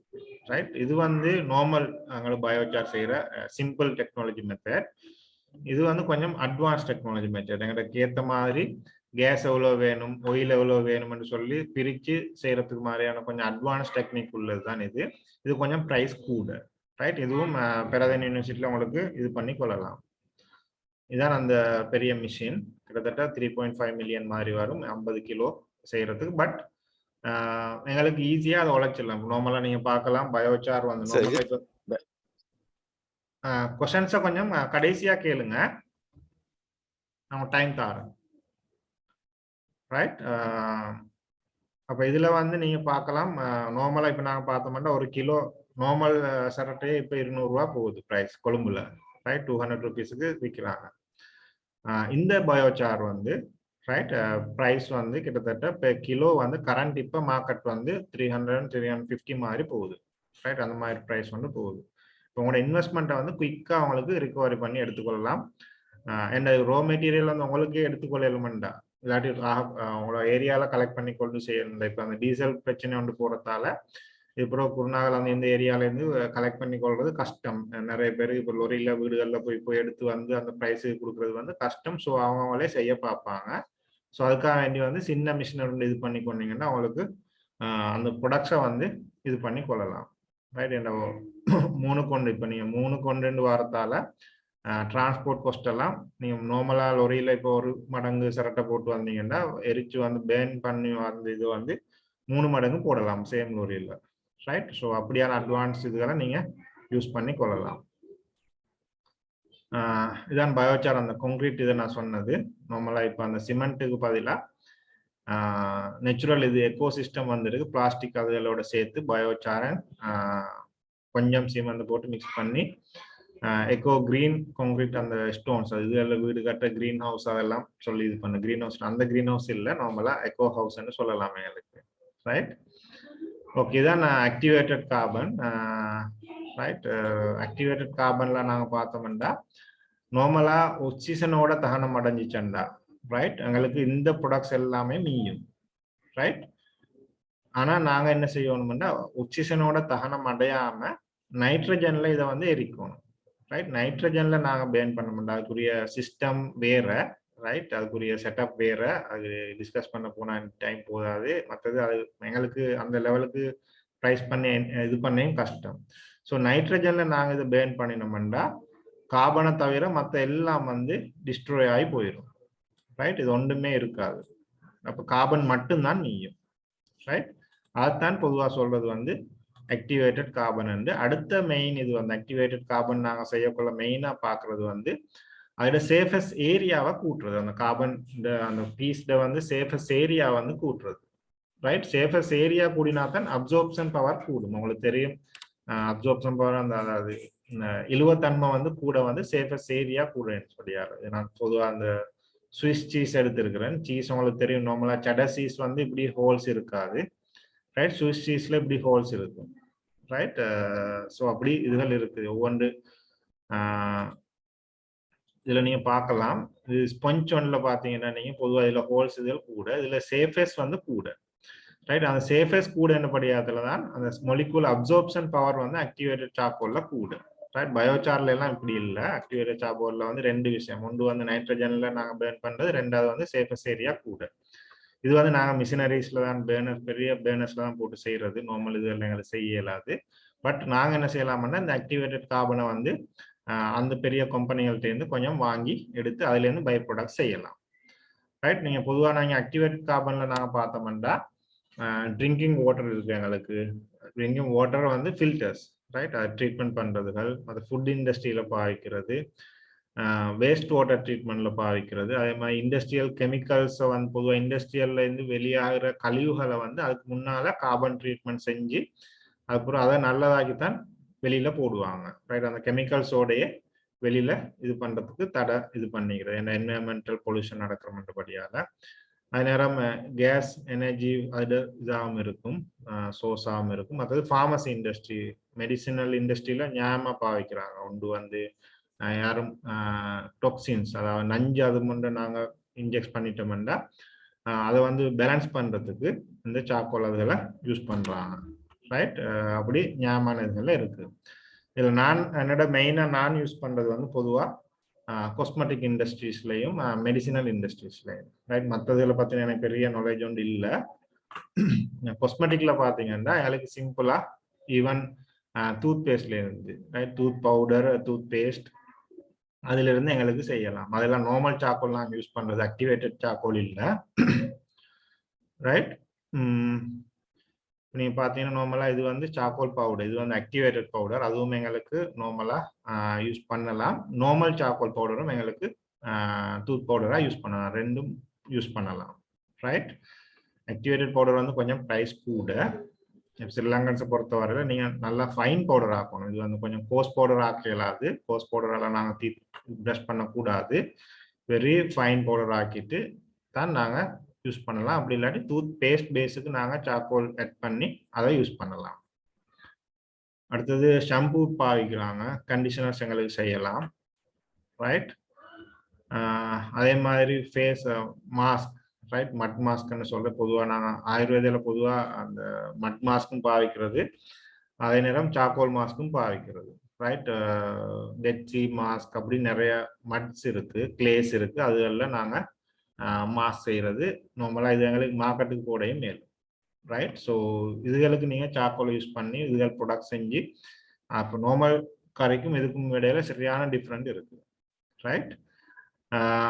ரைட்? இது வந்து நார்மல் எங்களுக்கு பயோசார் செய்யற சிம்பிள் டெக்னாலஜி மெத்தட். இது வந்து கொஞ்சம் அட்வான்ஸ் டெக்னாலஜி மெத்தட். எங்களுக்கு ஏற்ற மாதிரி கேஸ் எவ்வளோ வேணும், ஒயில் எவ்வளோ வேணும்னு சொல்லி பிரித்து செய்யறதுக்கு மாதிரியான கொஞ்சம் அட்வான்ஸ் டெக்னிக் உள்ளது தான் இது. இது கொஞ்சம் ப்ரைஸ் கூட, ரைட்? இதுவும் பெரதன் யூனிவர்சிட்டியில் உங்களுக்கு இது பண்ணி கொள்ளலாம். இதான் அந்த பெரிய மிஷின். கிட்டத்தட்ட 3.5 மில்லியன் மாதிரி வரும் 50 கிலோ செய்யறதுக்கு. பட் எங்களுக்கு ஈஸியா அதை உழைச்சிடலாம். நார்மலா நீங்க பார்க்கலாம் பயோசார் வந்து கொஸ்டின்ஸை கொஞ்சம் கடைசியா கேளுங்க, நம்ம டைம் தாரேன், ரைட்? அப்ப இதுல வந்து நீங்க பார்க்கலாம், நார்மலா இப்ப நாங்க பார்த்தோம்னா ஒரு கிலோ நார்மல் சரட்டையே இப்ப 200 ரூபா போகுது பிரைஸ் கொழும்புல, ரைட்? 200 ருபீஸுக்கு விற்கிறாங்க. இந்த பயோசார் வந்து ரைட் பிரைஸ் வந்து கிட்டத்தட்ட பெர் கிலோ வந்து கரண்ட் இப்ப மார்க்கெட் வந்து 300-350 மாதிரி போகுது, ரைட்? அந்த மாதிரி பிரைஸ் வந்து போகுது. இப்போ உங்களோட இன்வெஸ்ட்மெண்ட்டை வந்து குயிக்கா உங்களுக்கு ரிகவரி பண்ணி எடுத்துக்கொள்ளலாம். என்ன ரோ மெட்டீரியல் வந்து உங்களுக்கே எடுத்துக்கொள்ளலுமெண்டா, இல்லாட்டி உங்களோட ஏரியாவில் கலெக்ட் பண்ணி கொண்டு செய்யணும். இப்போ அந்த டீசல் பிரச்சனை ஒன்று போகிறதால இப்போ குருநாகல் அந்த இந்த ஏரியாவிலேருந்து கலெக்ட் பண்ணி கொள்வது கஷ்டம். நிறைய பேர் இப்போ லொரியில் வீடுகளில் போய் எடுத்து வந்து அந்த ப்ரைஸுக்கு கொடுக்குறது வந்து கஷ்டம். ஸோ அவங்களே செய்ய பார்ப்பாங்க. ஸோ அதுக்காக வேண்டி வந்து சின்ன மிஷினரி இது பண்ணி கொண்டீங்கன்னா அவங்களுக்கு அந்த ப்ரொடக்ஷை வந்து இது பண்ணி கொள்ளலாம், ரைட்? என்ன 3 கொண்டு இப்போ நீங்கள் 3 கொண்டு வாரத்தால் டிரான்ஸ்போர்ட் காஸ்ட் எல்லாம் நீங்கள் நார்மலாக லொரியில் இப்போ 1 மடங்கு சிரட்டை போட்டு வந்தீங்கன்னா எரிச்சு வந்து பேர்ன் பண்ணி வந்து இது வந்து 3 மடங்கு போடலாம் சேம் லொரியில், ரைட்? ஸோ அப்படியான அட்வான்ஸ் இதுகளை நீங்கள் யூஸ் பண்ணி கொள்ளலாம். இதான் பயோசார் அந்த கான்கிரீட் இதை நான் சொன்னது. நார்மலாக இப்போ அந்த சிமெண்ட்டுக்கு பதிலாக நேச்சுரல் இது எக்கோசிஸ்டம் வந்துருக்கு, பிளாஸ்டிக் அதுகளோட சேர்த்து பயோசாரை கொஞ்சம் சிமெண்ட் போட்டு மிக்ஸ் பண்ணி எக்கோ கிரீன் கான்கிரீட் அந்த ஸ்டோன்ஸ் அது இதில் வீடு கட்ட கிரீன் ஹவுஸ் அதெல்லாம் சொல்லி இது பண்ண கிரீன் ஹவுஸ், அந்த கிரீன் ஹவுஸ் இல்லை நார்மலாக எக்கோ ஹவுஸ்ன்னு சொல்லலாமே எனக்கு, ரைட்? ஓகே, இதான் ஆக்டிவேட்டட் கார்பன், ரைட்? ஆக்டிவேட்டட் கார்பன்ல நாங்கள் பார்த்தோம்னா நார்மலா ஆக்சிஜனோட தகனம் அடைஞ்சிச்சண்டா, ரைட்? எங்களுக்கு இந்த ப்ராடக்ட்ஸ் எல்லாமே மீயும், ரைட்? ஆனா நாங்க என்ன செய்யணும்னா ஆக்சிஜனோட தகனம் அடையாம நைட்ரஜன்ல இதை வந்து எரிக்கணும், ரைட்? நைட்ரஜன்ல நாங்க பேர்ன் பண்ண முடியாது, அதுக்குரிய சிஸ்டம் வேற, ரைட்? அதுக்குரிய செட்டப் வேற, அது டிஸ்கஸ் பண்ண போனா டைம் போதாது. மற்றது அது எங்களுக்கு அந்த லெவலுக்கு ப்ரைஸ் பண்ணி இது பண்ணையும் கஷ்டம். ஸோ நைட்ரஜன்ல நாங்க இதை பேர்ன் பண்ணினோம்னா கார்பனை தவிர மற்ற எல்லாம் வந்து டிஸ்ட்ராய் ஆகி போயிடும், ரைட்? இது ஒன்றுமே இருக்காது. அப்போ கார்பன் மட்டும்தான் நீயும், ரைட்? அதுதான் பொதுவாக சொல்றது வந்து ஆக்டிவேட்டட் கார்பன். வந்து அடுத்த மெயின் இது வந்து ஆக்டிவேட்டட் கார்பன் நாங்கள் செய்யக்குள்ள மெயினாக பார்க்கறது வந்து அதோட சேஃபஸ்ட் ஏரியாவை கூட்டுறது, அந்த கார்பன் அந்த பீஸ்ட வந்து சேஃபஸ்ட் ஏரியா வந்து கூட்டுறது, ரைட்? சேஃபஸ்ட் ஏரியா கூடினா தான் அப்சர்ப்ஷன் பவர் கூடும். உங்களுக்கு தெரியும் அப்சர்ப்ஷன் பவர் அந்த அதாவது இழுவத்தன்மை வந்து கூட வந்து சேஃபஸ்ட் ஏரியா கூடன்னு சொல்லியாரு. நான் பொதுவாக அந்த சுவிஸ் சீஸ் எடுத்திருக்கிறேன். சீஸ் உங்களுக்கு தெரியும், நார்மலா செடர் சீஸ் வந்து இப்படி ஹோல்ஸ் இருக்காது, ரைட்? சுவிஸ் சீஸ்ல இப்படி ஹோல்ஸ் இருக்கும், ரைட்? ஸோ அப்படி இதுகள் இருக்குது ஒவ்வொன்று. இதுல நீங்க பார்க்கலாம், இது ஸ்பஞ்ச் ஒன்ல பாத்தீங்கன்னா நீங்க பொதுவாக இதுல ஹோல்ஸ் இதுகள் கூட, இதுல சேஃபஸ்ட் வந்து கூட, ரைட்? அந்த சேஃபஸ்ட் கூட என்னப்படியாதுல தான் அந்த மொலிகுல் அப்சர்ப்ஷன் பவர் வந்து ஆக்டிவேட்டட் சார்கோல்ல கூட, ரைட்? பயோசார்ல எல்லாம் இப்படி இல்லை. ஆக்டிவேட்டட் சார்கோல்ல வந்து 2 விஷயம், ஒன்று வந்து நைட்ரஜன்ல நாங்கள் பேர்ன் பண்றது, 2வது வந்து சேஃபஸ்ட் ஏரியா கூட. இது வந்து நாங்கள் மிஷினரிஸ்ல தான் பேர்னர் பெரிய பேர்னர்ஸ்ல தான் போட்டு செய்யறது, நார்மல் இதெல்லாம் எங்களுக்கு செய்ய இயலாது. பட் நாங்கள் என்ன செய்யலாம்னா இந்த ஆக்டிவேட்டட் கார்பனை வந்து அந்த பெரிய கம்பெனிகள்கிட்டேருந்து கொஞ்சம் வாங்கி எடுத்து அதுலேருந்து பை ப்ராடக்ட் செய்யலாம், ரைட்? நீங்கள் பொதுவாக நாங்கள் ஆக்டிவேட்டட் கார்பனில் நாங்கள் பார்த்தோம்னா ட்ரிங்கிங் வாட்டர் இருக்கு எங்களுக்கு. ட்ரிங்கிங் வாட்டர் வந்து ஃபில்டர்ஸ், ரைட்? அது ட்ரீட்மெண்ட் பண்ணுறதுகள், அது ஃபுட் இண்டஸ்ட்ரியில் பாவிக்கிறது, வேஸ்ட் வாட்டர் ட்ரீட்மெண்ட்ல பாவிக்கிறது, அதே மாதிரி இண்டஸ்ட்ரியல் கெமிக்கல்ஸை வந்து பொதுவாக இண்டஸ்ட்ரியல்லேருந்து வெளியாகிற கழிவுகளை வந்து அதுக்கு முன்னால் கார்பன் ட்ரீட்மெண்ட் செஞ்சு அதுக்கப்புறம் அதை நல்லதாக்கித்தான் வெளியில் போடுவாங்க, ரைட்? அந்த கெமிக்கல்ஸோடைய வெளியில் இது பண்ணுறதுக்கு தடை இது பண்ணிக்கிறது, ஏன்னா என்வரன்மெண்டல் பொல்யூஷன் நடக்கிறபடியால். அது நேரம் கேஸ் எனர்ஜி அது இதாகவும் இருக்கும், சோர்ஸாகவும் இருக்கும். மற்றது ஃபார்மசி இண்டஸ்ட்ரி மெடிசினல் இண்டஸ்ட்ரியில் ஞாபகமாக பாவிக்கிறாங்க. ஒன்று வந்து யாரும் டாக்ஸின்ஸ் அதாவது நஞ்சு அது முன்னே நாங்கள் இன்ஜெக்ட் பண்ணிட்டோம்னா அதை வந்து பேலன்ஸ் பண்ணுறதுக்கு இந்த சார்கோல் அதுகளை யூஸ் பண்ணுறாங்க, ரைட்? அப்படி ஞாபகமான இதுகளில் இருக்குது. இதில் நான் என்னோட மெயினாக நான் யூஸ் பண்ணுறது வந்து பொதுவாக காஸ்மெட்டிக் இண்டஸ்ட்ரீஸ்லையும் மெடிசினல் இண்டஸ்ட்ரீஸ்லையும், ரைட்? மற்றதுல பார்த்தீங்கன்னா எனக்கு பெரிய நாலேஜ் ஒன்று இல்லை. காஸ்மெட்டிக்கில் பார்த்தீங்கன்னா எனக்கு சிம்பிளாக ஈவன் டூத் பேஸ்ட்லேருந்து, right? Tooth powder, toothpaste அதுல இருந்து எங்களுக்கு செய்யலாம். அதெல்லாம் நார்மல் சார்கோல் நான் யூஸ் பண்றது, ஆக்டிவேட்டட் சார்கோல் இல்லை, ரைட்? நீங்க பாத்தீங்கன்னா நார்மலா இது வந்து சார்கோல் பவுடர், இது வந்து ஆக்டிவேட்டட் பவுடர், அதுவும் எங்களுக்கு நார்மலா யூஸ் பண்ணலாம். நார்மல் சார்கோல் பவுடரும் எங்களுக்கு டூத் பவுடரா யூஸ் பண்ணலாம், ரெண்டும் யூஸ் பண்ணலாம், ரைட்? ஆக்டிவேட்டட் பவுடர் வந்து கொஞ்சம் ப்ரைஸ் கூட. ஸ்ரீலங்கன்ஸை பொறுத்தவரையில் நீங்கள் நல்லா ஃபைன் பவுடர் ஆக்கணும். இது வந்து கொஞ்சம் கோஸ் பவுடர் ஆக்க இயலாது, கோஸ் பவுடரெல்லாம் நாங்கள் ப்ரஷ் பண்ணக்கூடாது, வெரி ஃபைன் பவுடர் ஆக்கிட்டு தான் நாங்கள் யூஸ் பண்ணலாம். அப்படி இல்லாட்டி டூத் பேஸ்ட் பேஸுக்கு நாங்கள் சார்கோல் ஆட் பண்ணி அதை யூஸ் பண்ணலாம். அடுத்தது ஷாம்பு பாவிக்கிறாங்க, கண்டிஷனர்ஸ் எங்களுக்கு செய்யலாம், ரைட்? அதே மாதிரி ஃபேஸ் மாஸ்க், ரைட்? மட் மாஸ்க்னு சொல்ற பொதுவாக நாங்கள் ஆயுர்வேதியில் பொதுவாக அந்த மட் மாஸ்க்கும் பாவிக்கிறது, அதே நேரம் சார்கோல் மாஸ்க்கும் பாவிக்கிறது, ரைட்? டெட் சீ மாஸ்க் அப்படி நிறைய மட்ஸ் இருக்கு, கிளேஸ் இருக்கு, அதுகளில் நாங்கள் மாஸ்க் செய்கிறது நார்மலாக இது எங்களுக்கு மார்க்கெட்டுக்கு போடையும் மேலும், ரைட்? ஸோ இதுகளுக்கு நீங்கள் சார்கோல் யூஸ் பண்ணி இதுகள் ப்ராடக்ட் செஞ்சு அப்போ நார்மல் கறிக்கும் இதுக்கும் இடையில சரியான டிஃப்ரெண்ட் இருக்கு, ரைட்.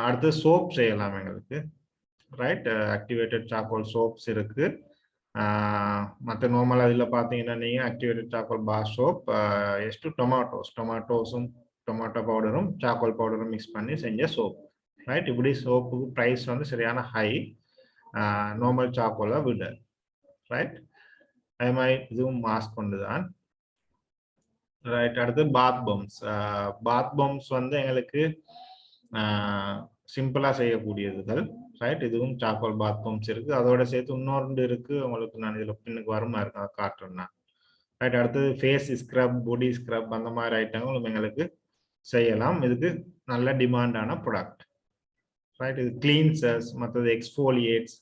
அடுத்து சோப் செய்யலாம் எங்களுக்கு, ரைட். ஆக்டிவேட்டட் சார்கோல் சோப்ஸ் இருக்கு. மற்ற நார்மல் அதில் பார்த்தீங்கன்னா நீங்கள் ஆக்டிவேட்டட் சார்கோல் பார் சோப், எஸ்டு டொமாட்டோஸும் டொமாட்டோ பவுடரும் சார்கோல் பவுடரும் மிக்ஸ் பண்ணி செஞ்ச சோப், ரைட். இப்படி சோப்புக்கு ப்ரைஸ் வந்து சரியான ஹை நார்மல் சார்கோலை விட, ரைட். அதே மாதிரி இதுவும் மாஸ்க் கொண்டு தான், ரைட். அடுத்து பாத் பம்ப்ஸ் வந்து எங்களுக்கு சிம்பிளா செய்யக்கூடியதுகள், ரைட். இதுவும் சார்கோல் பாத் பம்ப்ஸ் இருக்கு. அதோட சேர்த்து இன்னொரு இருக்கு, உங்களுக்கு நான் இதுல பின்னுக்கு வருமா இருக்கு அதை காட்டுறேன்னா, ரைட். அடுத்தது ஃபேஸ் ஸ்க்ரப், பாடி ஸ்க்ரப் அந்த மாதிரி ஐட்டங்களும் எங்களுக்கு செய்யலாம். இதுக்கு நல்ல டிமாண்டான ப்ராடக்ட், ரைட். இது கிளீன்சர்ஸ், மற்றது எக்ஸ்ஃபோலியேட்ஸ்,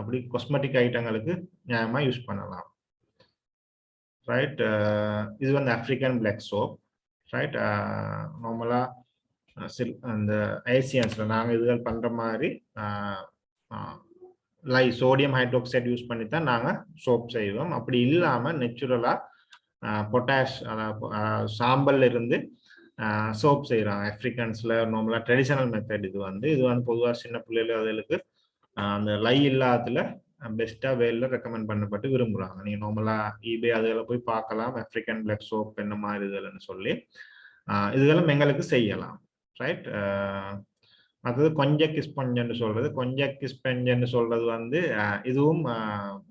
அப்படி காஸ்மெட்டிக் ஐட்டங்களுக்கு நியாயமா யூஸ் பண்ணலாம், ரைட். இது வந்து ஆப்பிரிக்கன் பிளாக் சோப், ரைட். நார்மலா அந்த ஏசியன்ஸ்ல நாங்கள் இதுகள் பண்ற மாதிரி சோடியம் ஹைட்ரோக்சைடு யூஸ் பண்ணி தான் நாங்கள் சோப் செய்வோம். அப்படி இல்லாமல் நேச்சுரலா பொட்டாஷ் சாம்பல்ல இருந்து சோப் செய்கிறாங்க ஆப்பிரிக்கன்ஸ்ல. நார்மலா ட்ரெடிஷனல் மெத்தட். இது வந்து பொதுவாக சின்ன பிள்ளைகள் அதுகளுக்கு அந்த லை இல்லாததுல பெஸ்டா வேல ரெக்கமெண்ட் பண்ணப்பட்டு விரும்புறாங்க. நீங்க நார்மலா ஈபே அதில் போய் பார்க்கலாம், ஆப்பிரிக்கன் பிளாக் சோப் என்ன மாதிரி இதுலன்னு சொல்லி. இதுகளும் எங்களுக்கு செய்யலாம், ரைட். அடுத்தது கொஞ்சக் ஸ்பஞ்சுன்னு சொல்றது. கொஞ்சக் ஸ்பஞ்சுன்னு சொல்றது வந்து இதுவும்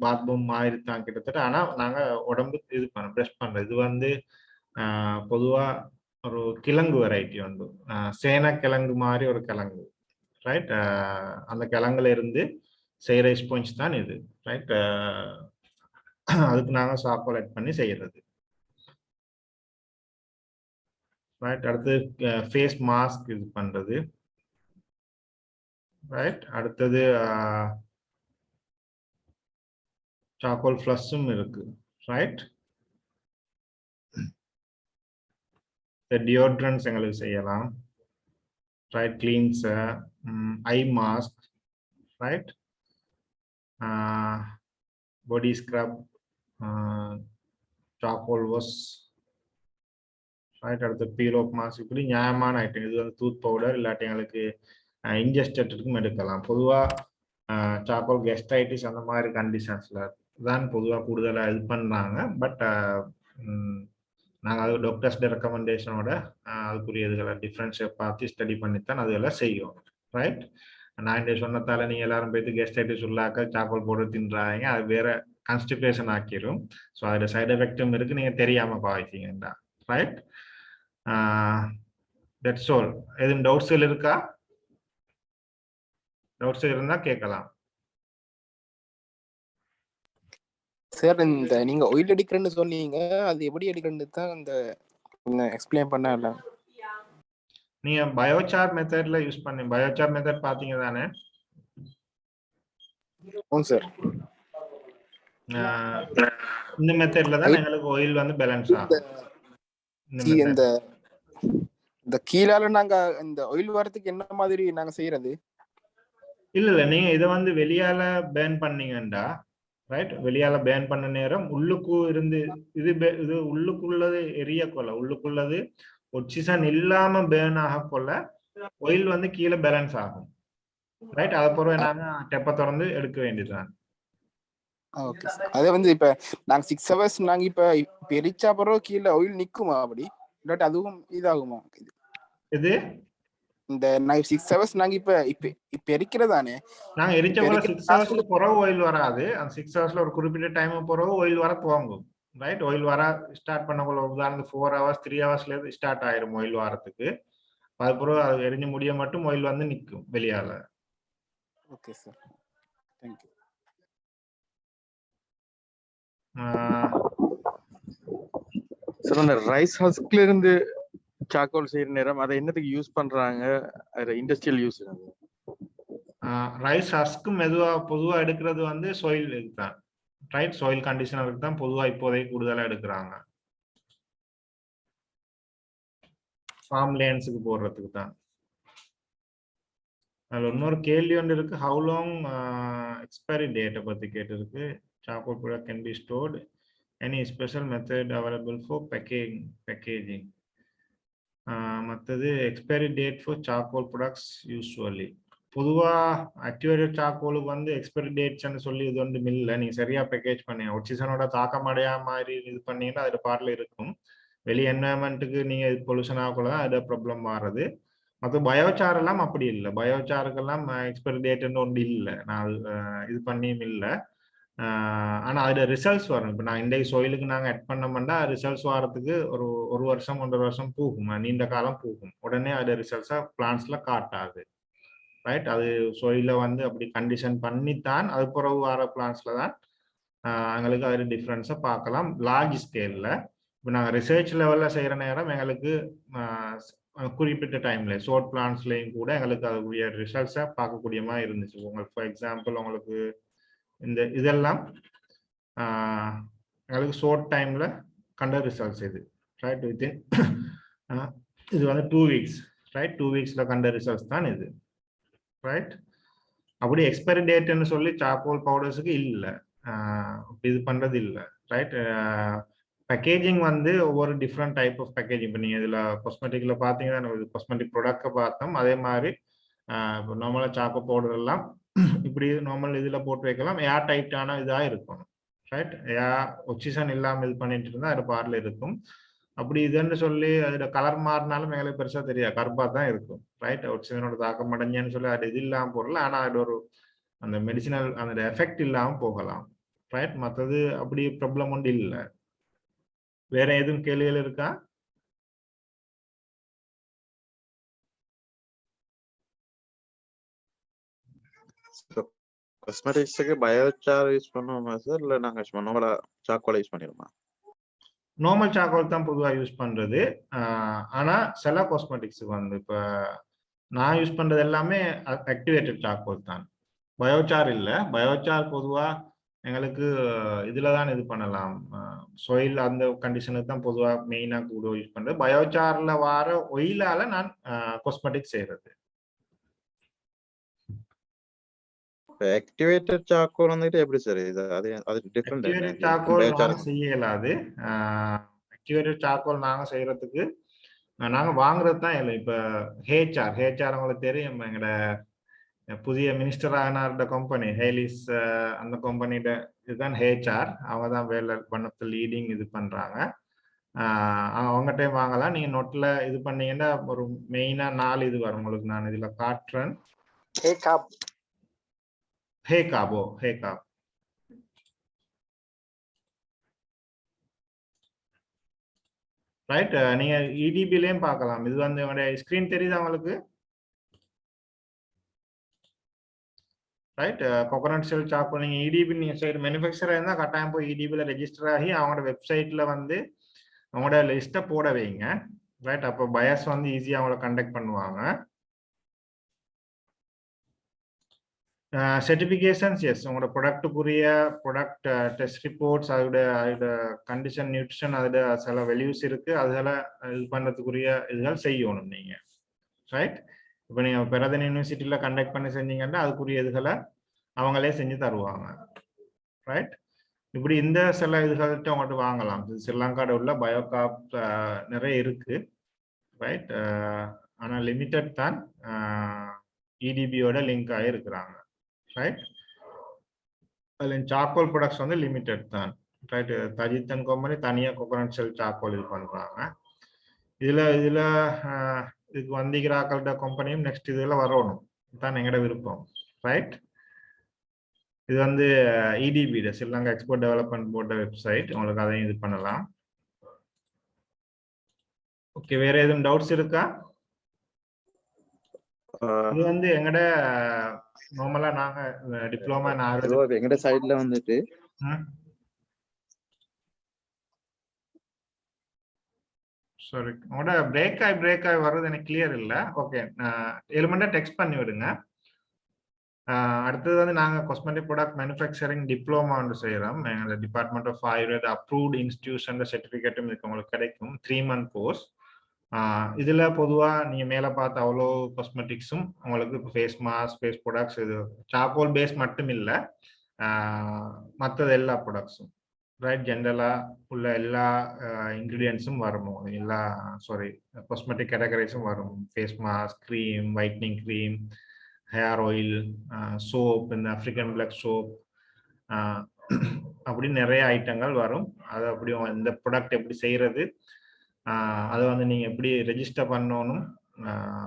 பாத்ரூம் மாதிரி தான் கிட்டத்தட்ட. ஆனா நாங்க உடம்பு இது ப்ரெஷ் பண்றது. இது வந்து பொதுவா ஒரு கிழங்கு வெரைட்டி வந்து சேனக்கிழங்கு மாதிரி ஒரு கிழங்கு, ரைட். அந்த கிழங்குல இருந்து செய்யற ஸ்பஞ்ச் தான் இது, ரைட். அதுக்கு நாங்க சாக்கோலேட் பண்ணி செய்யறது, ரைட். அடுத்து ஃபேஸ் மாஸ்க் இது பண்றது, ரைட். அடுத்தது சார்கோல் ஃப்ளஷும் இருக்கு, ரைட். டியோட்ரன்ஸ் எங்களுக்கு செய்யலாம், right. Cleanser, eye mask, right. பாடி ஸ்க்ரப், சார்கோல் வாஷ், ரைட். அடுத்து பீல் ஆஃப் மாஸ்க். இப்படி நியாயமான ஐட்டம். இது வந்து டூத் பவுடர் இல்லாட்டி எங்களுக்கு இன்ஜெஸ்டட்டுக்கும் எடுக்கலாம். பொதுவாக சார்கோல் கெஸ்டைட்டிஸ் அந்த மாதிரி கண்டிஷன்ஸ்ல தான் பொதுவாக கூடுதலாக இது பண்ணாங்க. பட் நாங்கள் அது டாக்டர்ஸ் ரெக்கமெண்டேஷனோட அதுக்குரிய இதுகளை டிஃப்ரென்ஸை பார்த்து ஸ்டடி பண்ணித்தான் அதெல்லாம் செய்யும், ரைட். நான் இந்த சொன்னதால நீங்க எல்லாரும் போயிட்டு கெஸ்டைட்டிஸ் உள்ளாக்க சார்கோல் போட்டு தின்றாங்க, அது வேற கான்ஸ்டிபேஷன் ஆக்கிரும். ஸோ அதோட சைடு எஃபெக்டும் இருக்கு, நீங்க தெரியாம பாவிச்சீங்கடா, ரைட். That's all. எதுவும் டவுட்ஸ் இருக்கா? டவுட்ஸ் இருந்தா கேட்கலாம். சார், இந்த நீங்க ஆயில் அடிக்கிறேன்னு சொன்னீங்க, அது எப்படி அடிக்கிறேன்னு தான் இந்த எக்ஸ்பிளைன் பண்ணல. நீங்க பயோசார் மெத்தட்ல யூஸ் பண்ணி, பயோசார் மெத்தட் பாத்தீங்க தானே? சார், இந்த மெத்தட்ல தான் எங்களுக்கு ஆயில் வந்து பேலன்ஸ் ஆகும். இந்த கீழால நாங்க இந்த ஆயில் வரதுக்கு என்ன மாதிரி நாங்க செய்யறது? இல்ல நீங்க இதை வந்து வெளியால பேர்ன் பண்ணீங்கண்டா, ரைட். வெளியால பேர்ன் பண்ண நேரம் உள்ளுக்கு இருந்து இது உள்ளுக்குள்ளது எரிய கொள்ள, உள்ளுக்குள்ளது ஒக்சிஜன் இல்லாம பேர்ன் ஆக கொள்ள ஆயில் வந்து கீழே பேலன்ஸ் ஆகும், ரைட். அதை பிறகு நாங்க டெப்ப திறந்து எடுக்க வேண்டியதுதான். Okay sir. அதே வந்து இப்ப நாங்க 6 hours நாங்க இப்ப எரிச்சா பிறகு கீழே ஆயில் நிக்குமா அப்படி, இல்லாட்டி அதுவும் இதாகுமா? இது இந்த 6 hours நாங்க இப்ப எரிக்கிறதானே, நாங்க எரிச்ச போல 6 hours பிறகு ஆயில் வராது. அந்த 6 hours ஒரு குறிப்பிட்ட டைம் பிறகு ஆயில் வர துவங்கும், ரைட். ஆயில் வர ஸ்டார்ட் பண்ணக்குள்ள உதாரணத்துக்கு 4 hours 3 hours ஸ்டார்ட் ஆயிரும் ஆயில் வரத்துக்கு. அது பிறகு அது எரிஞ்சு முடிய மட்டும் ஆயில் வந்து நிற்கும் வெளியால. Okay sir, thank you. சார், அந்த ரைஸ் ஹஸ்க்ல இருந்து சார்கோல் செய்யற நேரம் அதை என்னத்துக்கு யூஸ் பண்றாங்க? Industrial use. ரைஸ் ஹஸ்க்கு பொதுவா எடுக்கிறது வந்து சாயில் இதுதான், ரைட். சாயில் கண்டிஷனருக்கு தான் பொதுவா இப்போதைக்கு கூடுதலா எடுக்கிறாங்க, ஃபார்ம் லேண்ட்ஸுக்கு போடுறதுக்கு தான். அதில் இன்னொரு கேள்வி ஒன்று இருக்கு, ஹவு லாங் எக்ஸ்பைரி டேட்டை பற்றி கேட்டிருக்கு. Charcoal product can be stored, any special method available for packaging. மற்றது expiry date for charcoal products usually பொதுவாக ஆக்டிவேட்டட் சார்கோலுக்கு வந்து எக்ஸ்பைரி டேட்ஸ்ன்னு சொல்லி இது வந்து இல்லை. நீங்கள் சரியாக பேக்கேஜ் பண்ணீங்க ஆக்சிஜனோட தாக்கம் அடையாத மாதிரி இது பண்ணீங்கன்னா அது பாட்டில் இருக்கும். வெளி என்வரன்மெண்ட்டுக்கு நீங்கள் பொல்யூஷன் ஆகக்குள்ள தான் அது ப்ராப்ளம் மாறுது. மற்ற பயோசார் எல்லாம் அப்படி இல்லை. பயோசாருக்கெல்லாம் எக்ஸ்பைரி டேட்னு ஒன்று இல்லை. நான் இது பண்ணியும் இல்லை. ஆனால் அதில் ரிசல்ட்ஸ் வரும். இப்போ நான் இன்றைக்கு சோயிலுக்கு நாங்கள் ஆட் பண்ணோம்னா ரிசல்ட்ஸ் வரத்துக்கு ஒரு வருஷம் 1.5 வருஷம் போகும். நீண்ட காலம் போகும். உடனே அது ரிசல்ட்ஸாக பிளான்ஸில் காட்டாது. ரைட், அது சோயில வந்து அப்படி கண்டிஷன் பண்ணித்தான் அது பிறகு வர பிளான்ஸில் தான் எங்களுக்கு அதில் டிஃப்ரென்ஸை பார்க்கலாம் லார்ஜ் ஸ்கேலில். இப்போ நாங்கள் ரிசர்ச் லெவலில் செய்கிற நேரம் எங்களுக்கு குறிப்பிட்ட டைம்ல ஷார்ட் பிளான்ஸ்லையும் கூட எங்களுக்கு அதுக்குரிய ரிசல்ட்ஸை பார்க்கக்கூடிய மாதிரி இருந்துச்சு. உங்களுக்கு ஃபார் எக்ஸாம்பிள் உங்களுக்கு இந்த இதெல்லாம் எங்களுக்கு ஷார்ட் டைம்ல கண்ட ரிசல்ட்ஸ் இது. ரைட், வித்தின் இது வந்து 2 வீக்ஸ். ரைட், 2 வீக்ஸ்ல கண்ட ரிசல்ட்ஸ் தான் இது. ரைட், அப்படி எக்ஸ்பைரி டேட்னு சொல்லி சார்கோல் பவுடர்ஸுக்கு இல்லை, இது பண்றது இல்லை. ரைட், பேக்கேஜிங் வந்து ஒவ்வொரு டிஃப்ரெண்ட் டைப் ஆஃப் பேக்கேஜிங். இப்போ நீங்கள் இதில் காஸ்மெட்டிக்ல பார்த்தீங்கன்னா காஸ்மெட்டிக் ப்ராடக்டை பார்த்தோம். அதே மாதிரி இப்போ நார்மலாக சாக்கோ பவுடர் எல்லாம் இப்படி நார்மல் இதில் போட்டு வைக்கலாம். ஏர் டைட்டான இதாக இருக்கணும். ரைட், ஏர் ஆக்சிஜன் இல்லாமல் இது பண்ணிட்டு இருந்தால் அது பாரில் இருக்கும். அப்படி இதுன்னு சொல்லி அதோட கலர் மாறினாலும் எங்களுக்கு பெருசாக தெரியாது, கருப்பாக தான் இருக்கும். ரைட், ஆக்சிஜனோட தாக்கம் அடைஞ்சேன்னு சொல்லி அது இது இல்லாமல் போடல. ஆனால் அது ஒரு அந்த மெடிசினல் அந்த எஃபெக்ட் இல்லாமல் போகலாம். ரைட், மற்றது அப்படி ப்ராப்ளம் ஒன்று இல்லை. வேற எதுவும் கேள்விகள் இருக்கா? காஸ்மெட்டிக்ஸ்க்கு பயோசார் யூஸ் பண்ணுவோமா சார், இல்ல நாங்க சும்மா நார்மலா சார்கோல் யூஸ் பண்ணிடுமா? நார்மல் சார்கோல் தான் பொதுவாக யூஸ் பண்றது. ஆனா சில காஸ்மெட்டிக்ஸுக்கு வந்து இப்போ நான் யூஸ் பண்றது எல்லாமே ஆக்டிவேட்டட் சார்கோல் தான், பயோசார் இல்லை. பயோசார் பொதுவாக எங்களுக்கு இதில் தான் இது பண்ணலாம், சொயில் அந்த கண்டிஷனுக்கு தான் பொதுவாக மெயினாக கூட யூஸ் பண்ணுறது. பயோசாரில் வர ஒயிலால் நான் காஸ்மெட்டிக் செய்கிறது. ஆக்டிவேட்டட் சார்கோல் வந்துட்டு எப்படி சார் இது? அது டிஃபரெண்ட். ஆக்டிவேட்டட் சார்கோல் நாங்கள் செய்ய இயலாது. ஆக்டிவேட்டட் சார்கோல் நாங்கள் செய்யறதுக்கு நாங்கள் வாங்குறது தான் இல்லை. இப்போ ஹேச்ஆர் உங்களுக்கு தெரியும், எங்களோட புதிய மினிஸ்டர் ஆனார்ட கம்பெனி ஹேலிஸ், அந்த கம்பெனியோட இதுதான் ஹேச்ஆர். அவங்க தான் வேலை ஒன் ஆஃப் த லீடிங் இது பண்றாங்க. அவங்ககிட்ட வாங்கலாம். நீங்க நோட்ல இது பண்ணீங்கன்னா ஒரு மெயினா 4 இது வரும் உங்களுக்கு. நான் இதுல காட்டுறேன். ஹேகாப். ரைட், நீங்க இடிபிலையும் பார்க்கலாம். இது வந்து உங்களுடைய ஸ்கிரீன் தெரியுது அவங்களுக்கு? ரைட், கோகோனட் ஷெல் சார்கோல் நீங்கள் இடிபி நீங்கள் சைடு மேனுஃபேக்சராக இருந்தால் கட்டாயம் போய் இடிபியில் ரெஜிஸ்டர் ஆகி அவங்களோட வெப்சைட்டில் வந்து அவங்களோட லிஸ்ட்டை போட வைங்க. ரைட், அப்போ பயஸ் வந்து ஈஸியாக அவங்கள கண்டக்ட் பண்ணுவாங்க. சர்டிஃபிகேஷன்ஸ் எஸ், உங்களோட ப்ராடக்ட்டுக்குரிய ப்ராடக்ட் டெஸ்ட் ரிப்போர்ட்ஸ், அதோட கண்டிஷன் நியூட்ரிஷன், அதோட சில வேல்யூஸ் இருக்குது. அதெல்லாம் இது பண்ணுறதுக்குரிய இதுகள் செய்யணும் நீங்கள். ரைட், இப்போ நீங்கள் பெரதன் யூனிவர்சிட்டியில் கண்டக்ட் பண்ணி செஞ்சீங்கன்னா அதுக்குரிய இதுகளை அவங்களே செஞ்சு தருவாங்க. ரைட், இப்படி இந்த சில இதுகள்கிட்ட அவங்கள்ட்ட வாங்கலாம். ஸ்ரீலங்காவில் உள்ள பயோகாப் நிறைய இருக்கு. ரைட், ஆனால் லிமிட்டட் தான், இடிபியோட லிங்க் ஆகிருக்கிறாங்க. ரைட், அதில் சார்கோல் ப்ராடக்ட்ஸ் வந்து லிமிட்டட் தான். ரைட், தஜித்தன் கம்பெனி தனியாக கோகோனட் ஷெல் சார்கோல் இது பண்ணுறாங்க. இதில் இதுக்கு வந்திக்கிறாக்கள்கிட்ட கம்பெனியும் நெக்ஸ்ட் இதில் வரணும் தான் எங்களோட விருப்பம். ரைட், இது வந்து EDB Sri Lanka export development board website. உங்களுக்கு அதையும் இது பண்ணலாம். ஓகே, வேற எதுவும் டவுட்ஸ் இருக்கா? இது வந்து எங்கட நார்மலா நாங்க டிப்ளோமா எங்கட சைடுல வந்துட்டு சாரி, உங்களோட பிரேக் ஆகி வர்றது எனக்கு கிளியர் இல்லை. ஓகே, எலிமெண்டா டெக்ஸ்ட் பண்ணி விடுங்க. அடுத்தது வந்து நாங்கள் காஸ்மெட்டிக் ப்ராடக்ட் மேனுஃபேக்சரிங் டிப்ளோமா ஒன்று செய்கிறோம். எங்களோட department of ayurveda approved institution சர்டிஃபிகேட்டும் இதுக்கு உங்களுக்கு கிடைக்கும். 3 month கோர்ஸ். இதில் பொதுவாக நீங்கள் மேலே பார்த்த அவ்வளோ காஸ்மெட்டிக்ஸும் உங்களுக்கு இப்போ ஃபேஸ் மாஸ்க், ஃபேஸ் ப்ராடக்ட்ஸ், இது சார்கோல் பேஸ் மட்டும் இல்லை, மற்றது எல்லா ப்ராடக்ட்ஸும். ரைட் ஜென்ரலா உள்ள எல்லா இன்க்ரீடியன்ஸும் வரும், எல்லா சாரி காஸ்மெட்டிக் கேட்டகரிஸும் வரும். Face mask, cream, whitening cream, hair oil, soap, இந்த ஆஃப்ரிக்கன் பிளாக் சோப், அப்படி நிறைய ஐட்டங்கள் வரும். அது அப்படி இந்த ப்ராடக்ட் எப்படி செய்கிறது, அதை வந்து நீங்கள் எப்படி ரெஜிஸ்டர் பண்ணணும்,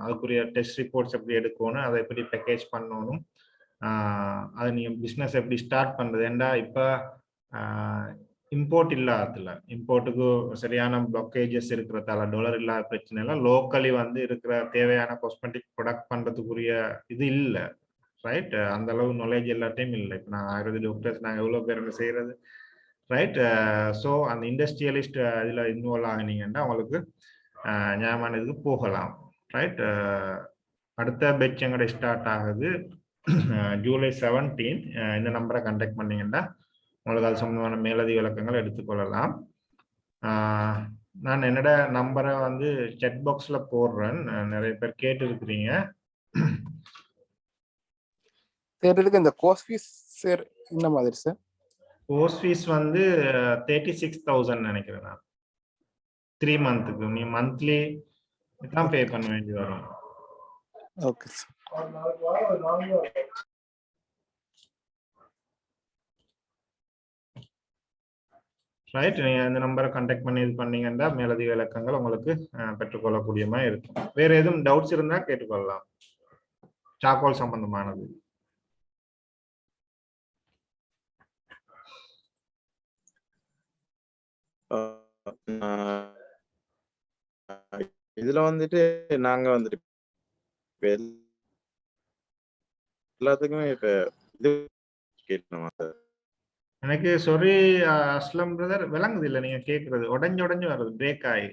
அதுக்குரிய டெஸ்ட் ரிப்போர்ட்ஸ் எப்படி எடுக்கணும், அதை எப்படி பேக்கேஜ் பண்ணணும், அதை நீங்கள் பிஸ்னஸ் எப்படி ஸ்டார்ட் பண்ணுறது. ஏண்டா இப்போ இம்போர்ட் இல்லாததுல, இம்போர்ட்டுக்கு சரியான பிளாக்கேஜஸ் இருக்கிறதால, டாலர் இல்லாத பிரச்சனை இல்லை, லோக்கலி வந்து இருக்கிற தேவையான காஸ்மெட்டிக் ப்ராடக்ட் பண்ணுறதுக்குரிய இது இல்லை. ரைட், அந்த அளவு நாலேஜ் எல்லாத்தையும் இல்லை. இப்போ நான் 1000 டாக்டர்ஸ் நாங்கள் எவ்வளோ பேர் செய்கிறது. ரைட், ஸோ அந்த இண்டஸ்ட்ரியலிஸ்ட் இதில் இன்வால்வ் ஆகினீங்கன்னா அவங்களுக்கு ஞாபகம் இதுக்கு போகலாம். ரைட், அடுத்த பேட்ச் எங்கட ஸ்டார்ட் ஆகுது ஜூலை 17. இந்த நம்பரை கான்டாக்ட் பண்ணீங்கன்னா உங்களுக்கு அது சம்பந்தமான மேலதிக விளக்கங்கள் எடுத்துக்கொள்ளலாம். நான் என்னோட நம்பரை வந்து செட் பாக்ஸில் போடுறேன், நிறைய பேர் கேட்டு இருக்கிறீங்க. சார் இதுக்கு இந்த கோர்ஸ் ஃபீஸ் சார் என்ன மாதிரி சார்? கோர்ஸ் ஃபீஸ் வந்து 36,000 நினைக்கிறேன் நான். 3 மந்த்துக்கு நீ மந்த்லி தான் பே பண்ண வேண்டி வரும். Okay sir. ரைட், நீங்கள் இந்த நம்பரை கான்டாக்ட் பண்ணி இது பண்ணீங்கன்னா மேலதிக விளக்கங்கள் உங்களுக்கு பெற்றுக்கொள்ளக்கூடியமா இருக்கும். வேற எதுவும் டவுட்ஸ் இருந்தால் கேட்டுக்கொள்ளலாம், சாக்கோல் சம்பந்தமானது. இதுல வந்துட்டு நாங்க வந்துட்டு எல்லாத்துக்குமே இப்ப இது கேட்கணுமா சார்? எனக்கு சாரி அஸ்லம் பிரதர், விளங்குது இல்லை நீங்க கேட்கறது, உடஞ்சு வருது, பிரேக் ஆகி.